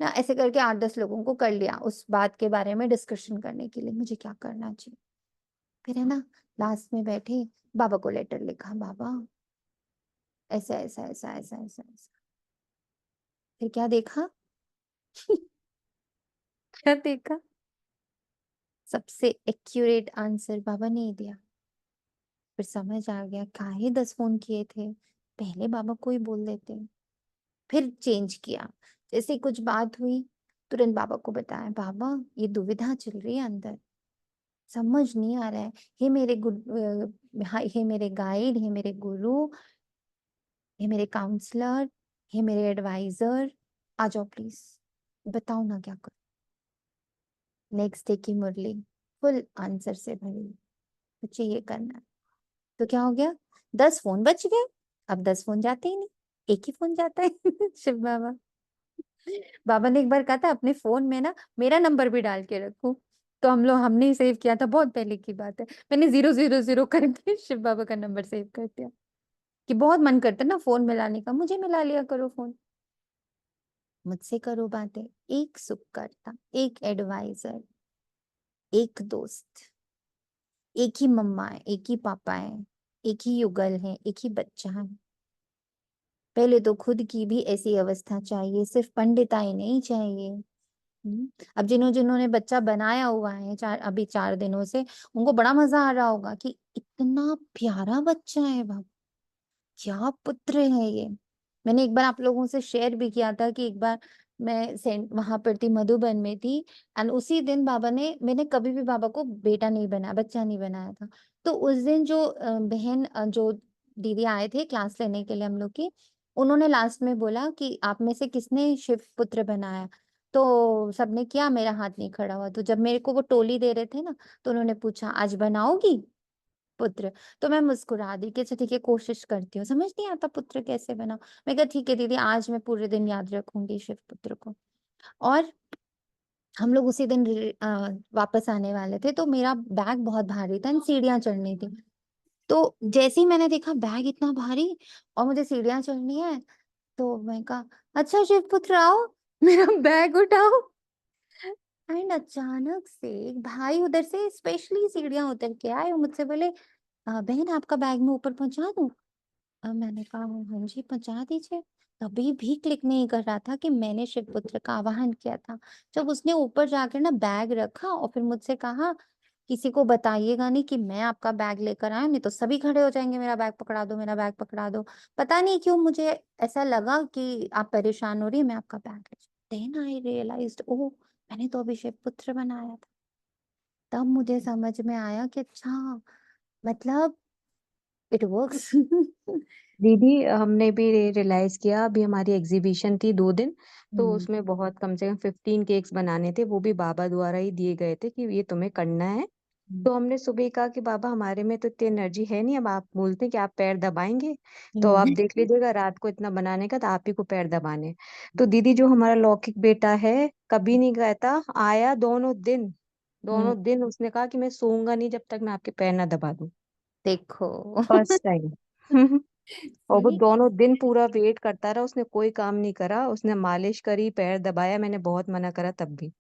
ना। ऐसे करके 8-10 लोगों को कर लिया उस बात के बारे में डिस्कशन करने के लिए, मुझे क्या करना चाहिए। फिर है ना, लास्ट में बैठे बाबा को लेटर लिखा, बाबा ऐसा ऐसा ऐसा ऐसा ऐसा ऐसा। फिर क्या देखा क्या देखा, सबसे एक्यूरेट आंसर बाबा ने ही दिया। फिर समझ आ गया काहे 10 फोन किए थे, पहले बाबा को ही बोल देते। फिर चेंज किया, जैसे ही कुछ बात हुई तुरंत बाबा को बताया, बाबा ये दुविधा चल रही है अंदर, समझ नहीं आ रहा है। हे मेरे हे मेरे गाइड, हे मेरे गुरु, हे मेरे काउंसलर, हे मेरे एडवाइजर, आ जाओ प्लीज, बताओ ना क्या करूं। नेक्स्ट डे की मुरली फुल आंसर से भरी, मुझे ये करना है। तो क्या हो गया, 10 फोन बच गए। अब 10 फोन जाते ही नहीं, एक ही फोन जाता है शिव बाबा। बाबा ने एक बार कहा था अपने फोन में ना मेरा नंबर भी डाल के रखो, तो हमने ही सेव किया था, बहुत पहले की बात है। मैंने 000 करके शिव बाबा का नंबर सेव कर दिया, कि बहुत मन करता है ना फोन मिलाने का, मुझे मिला लिया करो फोन, मुझसे करो बातें। एक सुख करता, एक एडवाइजर, एक दोस्त, एक ही मम्मा है, एक ही पापा है, एक ही युगल है, एक ही बच्चा है। पहले तो खुद की भी ऐसी अवस्था चाहिए, सिर्फ पंडिताई नहीं चाहिए। अब जिन्होंने बच्चा बनाया हुआ है अभी 4 दिनों से, उनको बड़ा मजा आ रहा होगा कि इतना प्यारा बच्चा है बाबा, क्या पुत्र है ये। मैंने एक बार आप लोगों से शेयर भी किया था कि एक बार मैं वहां पर थी, मधुबन में थी, एंड उसी दिन बाबा ने, मैंने कभी भी बाबा को बेटा नहीं बनाया, बच्चा नहीं बनाया था। तो उस दिन जो बहन जो दीदी आए थे क्लास लेने के लिए हम लोग की, उन्होंने लास्ट में बोला कि आप में से किसने शिव पुत्र बनाया। तो सबने किया, मेरा हाथ नहीं खड़ा हुआ। तो जब मेरे को वो टोली दे रहे थे ना, तो उन्होंने पूछा आज बनाओगी पुत्र। तो मैं मुस्कुरा दी कि अच्छा ठीक है, कोशिश करती हूँ, समझ नहीं आता पुत्र कैसे बना। मैं कहा ठीक है दीदी, आज मैं पूरे दिन याद रखूंगी शिव पुत्र को। और हम लोग उसी दिन वापस आने वाले थे, तो मेरा बैग बहुत भारी था, सीढ़ियां चढ़नी थी। तो जैसे ही मैंने देखा बैग इतना भारी और मुझे सीढ़ियां चढ़नी है, तो मैं कहा अच्छा शिव पुत्र आओ मेरा बैग उठाओ। एंड अचानक से एक भाई उधर से स्पेशली सीढ़ियां उतर के आए और मुझसे बोले बहन आपका बैग में ऊपर पहुंचा दूं। मैंने कहा हाँ जी पहुंचा दीजिए। तभी भी क्लिक नहीं कर रहा था कि मैंने शिवपुत्र का आवाहन किया था। जब उसने ऊपर जाकर ना बैग रखा और फिर मुझसे कहा किसी को बताइएगा नहीं कि मैं आपका बैग लेकर आया, नहीं तो सभी खड़े हो जाएंगे, मेरा बैग पकड़ा दो, मेरा बैग पकड़ा दो। पता नहीं क्यों मुझे ऐसा लगा कि आप परेशान हो रही है, मैं आपका बैग ले जाऊं। देन आई रियलाइज्ड, ओह मैंने तो अभी शिवपुत्र बनाया था। तब मुझे समझ में आया कि अच्छा मतलब इट वर्क्स दीदी हमने भी रियलाइज किया, अभी हमारी एग्जीबिशन थी 2 दिन, तो हम्म, उसमें बहुत कम से कम 15 केक्स बनाने थे, वो भी बाबा द्वारा ही दिए गए थे कि ये तुम्हें करना है। तो हमने सुबह कहा कि बाबा हमारे में तो इतनी एनर्जी है नहीं, अब आप बोलते हैं कि आप पैर दबाएंगे, तो आप देख लीजिएगा रात को इतना बनाने का तो आप ही को पैर दबाने। तो दीदी जो हमारा लौकिक बेटा है कभी नहीं कहता, आया हम्म, दोनों दिन उसने कहा कि मैं सोऊंगा नहीं जब तक मैं आपके पैर ना दबा दूं। देखो फर्स्ट टाइम और वो See? दोनों दिन पूरा वेट करता रहा, उसने कोई काम नहीं करा, उसने मालिश करी, पैर दबाया, मैंने बहुत मना करा तब भी।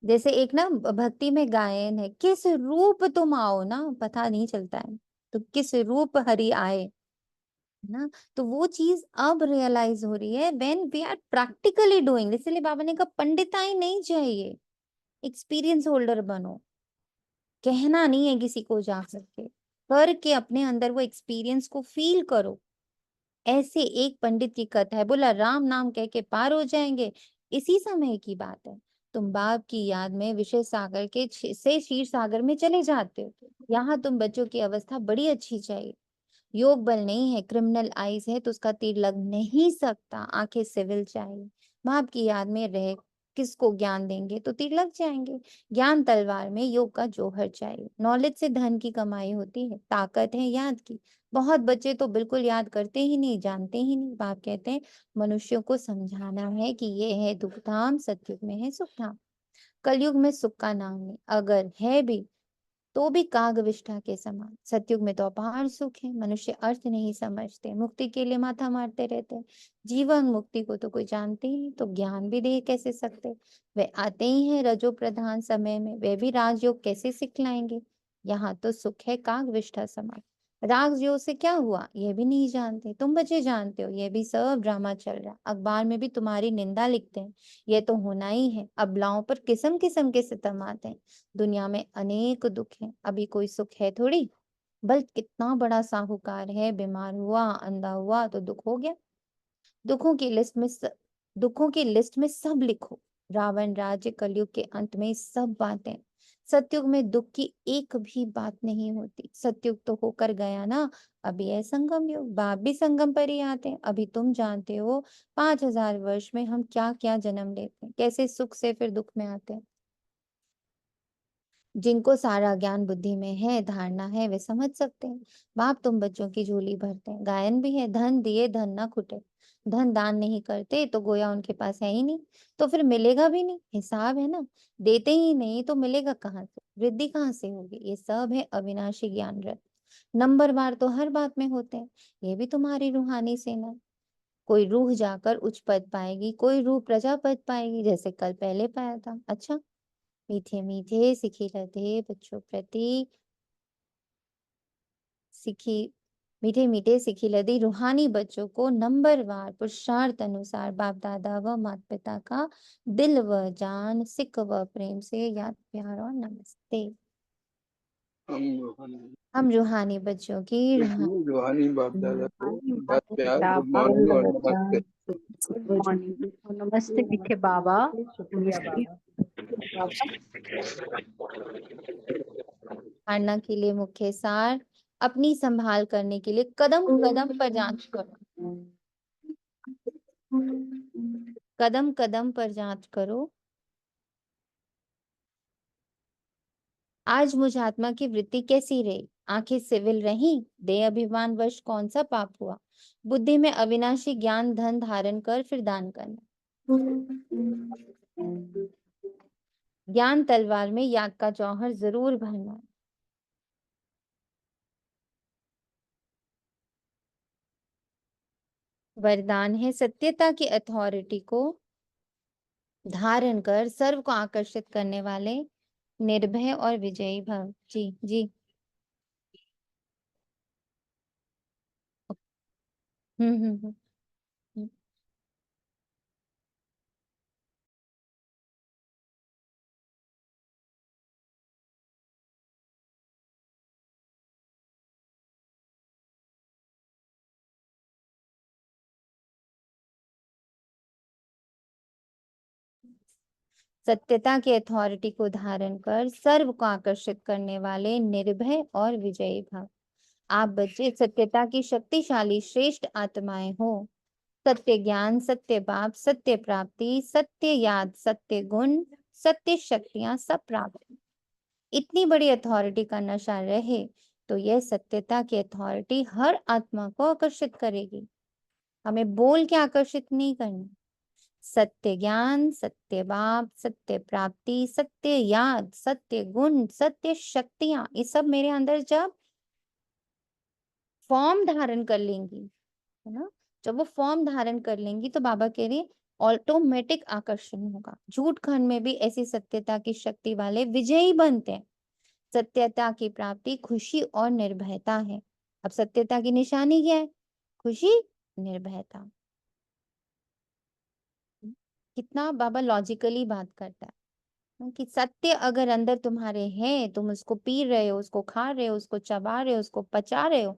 जैसे एक ना भक्ति में गायन है, किस रूप तुम आओ ना पता नहीं चलता है, तो किस रूप हरि आए, है ना। तो वो चीज अब रियलाइज हो रही है when we are practically doing. इसीलिए बाबा ने कहा पंडिताई नहीं चाहिए, एक्सपीरियंस होल्डर बनो। कहना नहीं है किसी को जा करके, करके अपने अंदर वो एक्सपीरियंस को फील करो। ऐसे एक पंडित की कथा है, बोला राम नाम कह के पार हो जाएंगे। इसी समय की बात है, तुम बाप की याद में विषय सागर से क्षीर सागर में चले जाते हो। यहाँ तुम बच्चों की अवस्था बड़ी अच्छी चाहिए। योग बल नहीं है, क्रिमिनल आईज है तो उसका तीर लग नहीं सकता। आंखें सिविल चाहिए। बाप की याद में रह किसको ज्ञान देंगे तो तीर लग जाएंगे। ज्ञान तलवार में, योग का जौहर चाहिए। नॉलेज से धन की कमाई होती है, ताकत है याद की। बहुत बच्चे तो बिल्कुल याद करते ही नहीं, जानते ही नहीं। बाप कहते हैं मनुष्यों को समझाना है कि ये है दुख धाम, सतयुग में है सुख धाम। कलयुग में सुख का नाम नहीं, अगर है भी तो भी कागविष्ठा के समान। सतयुग में तो अपार सुख है, मनुष्य अर्थ नहीं समझते, मुक्ति के लिए माथा मारते रहते हैं। जीवन मुक्ति को तो कोई जानते ही नहीं, तो ज्ञान भी दे कैसे सकते। वे आते ही हैं रजो प्रधान समय में, वे भी राजयोग कैसे सिखलाएंगे। यहाँ तो सुख है कागविष्ठा समान। राजयोग से क्या हुआ ये भी नहीं जानते। तुम बच्चे जानते हो ये भी सब ड्रामा चल रहा है। अखबार में भी तुम्हारी निंदा लिखते हैं, ये तो होना ही है। अबलाओं पर किस्म किस्म के सितम आते हैं। दुनिया में अनेक दुख हैं, अभी कोई सुख है थोड़ी। बल कितना बड़ा साहूकार है, बीमार हुआ, अंधा हुआ तो दुख हो गया। दुखों की लिस्ट में दुखों की लिस्ट में सब लिखो। रावण राज्य, कलयुग के अंत में सब बातें। सतयुग में दुख की एक भी बात नहीं होती। सतयुग तो होकर गया ना, अभी है संगम युग। बाप भी संगम पर ही आते हैं। अभी तुम जानते हो 5000 वर्ष में हम क्या क्या जन्म लेते हैं, कैसे सुख से फिर दुख में आते हैं। जिनको सारा ज्ञान बुद्धि में है, धारणा है, वे समझ सकते हैं। बाप तुम बच्चों की झोली भरते हैं। गायन भी है, धन दिए धन ना खुटे। धन दान नहीं करते तो गोया उनके पास है ही नहीं, तो फिर मिलेगा भी नहीं। हिसाब है ना, देते ही नहीं तो मिलेगा कहाँ से, वृद्धि कहाँ से होगी। ये सब है अविनाशी ज्ञान रत्न। नंबरवार तो हर बात में होते हैं। ये भी तुम्हारी रूहानी सेना है। कोई रूह जाकर उच्च पद पाएगी, कोई रूह प्रजा पद पाएगी, जैसे कल पहले पाया था। अच्छा, मीठे मीठे सिखिलते बच्चों प्रति सिखी मीठे मीठे सिखिलती रूहानी बच्चों को नंबरवार पुरुषार्थ अनुसार बाप दादा व माता पिता का दिल व जान, सिक व प्रेम से याद, प्यार और नमस्ते। हम रूहानी बच्चों की रूहानी बाप दादा को रूहानी याद, माता प्यार, पिता गुड मॉर्निंग और गुड नमस्ते। मॉर्निंग, नमस्ते मीठे बाबा। शुक्रिया नमस्ते बाबा। धारणा के लिए मुख्य सार, अपनी संभाल करने के लिए कदम कदम पर जांच करो। कदम कदम पर जांच करो। आज मुझ आत्मा की वृत्ति कैसी रही। आंखें सिविल रही, देह अभिमान वश कौन सा पाप हुआ। बुद्धि में अविनाशी ज्ञान धन धारण कर फिर दान करना। ज्ञान तलवार में याद का जौहर जरूर भरना। वरदान है सत्यता की अथॉरिटी को धारण कर सर्व को आकर्षित करने वाले निर्भय और विजयी भव। जी जी। हम्म हम्म हम्म हम्म। सत्यता की अथॉरिटी को धारण कर सर्व को आकर्षित करने वाले निर्भय और विजयी भव। आप बच्चे सत्यता की शक्तिशाली श्रेष्ठ आत्माएं हो। सत्य ज्ञान, सत्य बाप, सत्य प्राप्ति, सत्य याद, सत्य गुण, सत्य शक्तियां सब प्राप्त। इतनी बड़ी अथॉरिटी का नशा रहे तो यह सत्यता की अथॉरिटी हर आत्मा को आकर्षित करेगी। हमें बोल के आकर्षित नहीं करना। सत्य ज्ञान, सत्य बाप, सत्य प्राप्ति, सत्य याद, सत्य गुण, सत्य शक्तियां, ये सब मेरे अंदर जब फॉर्म धारण कर लेंगी, है ना, जब वो फॉर्म धारण कर लेंगी तो बाबा कह रहे ऑटोमेटिक आकर्षण होगा। झूठ खंड में भी ऐसी सत्यता की शक्ति वाले विजयी बनते हैं। सत्यता की प्राप्ति खुशी और निर्भयता है। अब सत्यता की निशानी क्या है? खुशी, निर्भयता। कितना बाबा लॉजिकली बात करता है कि सत्य अगर अंदर तुम्हारे है, तुम उसको पी रहे हो, उसको खा रहे हो, उसको चबा रहे हो, उसको पचा रहे हो,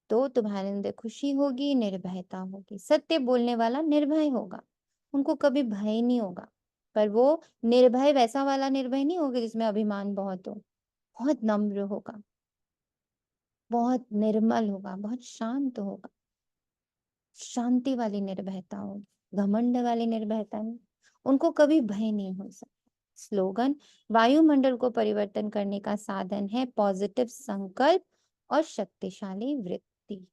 तो तुम्हारे अंदर खुशी होगी, निर्भयता होगी। सत्य बोलने वाला निर्भय होगा, उनको कभी भय नहीं होगा। पर वो निर्भय वैसा वाला निर्भय नहीं होगा जिसमें अभिमान बहुत हो, बहुत नम्र होगा, बहुत निर्मल होगा, बहुत शांत होगा, शांति वाली निर्भयता होगी, घमंड वाली निर्भयता नहीं। उनको कभी भय नहीं हो सकता। स्लोगन, वायुमंडल को परिवर्तन करने का साधन है पॉजिटिव संकल्प और शक्तिशाली वृत्ति।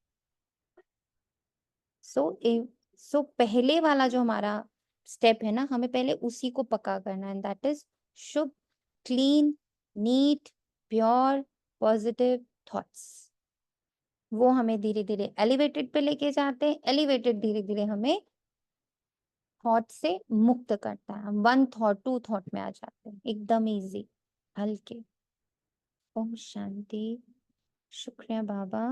सो पहले वाला जो हमारा स्टेप है ना, हमें पहले उसी को पक्का करना है, दैट इज शुभ, clean, neat, pure, positive thoughts. वो हमें धीरे धीरे एलिवेटेड पे लेके जाते हैं। एलिवेटेड धीरे धीरे हमें थॉट से मुक्त करता है। हम 1 थॉट 2 थॉट में आ जाते हैं, एकदम इजी, हल्के। ओम शांति। शुक्रिया बाबा।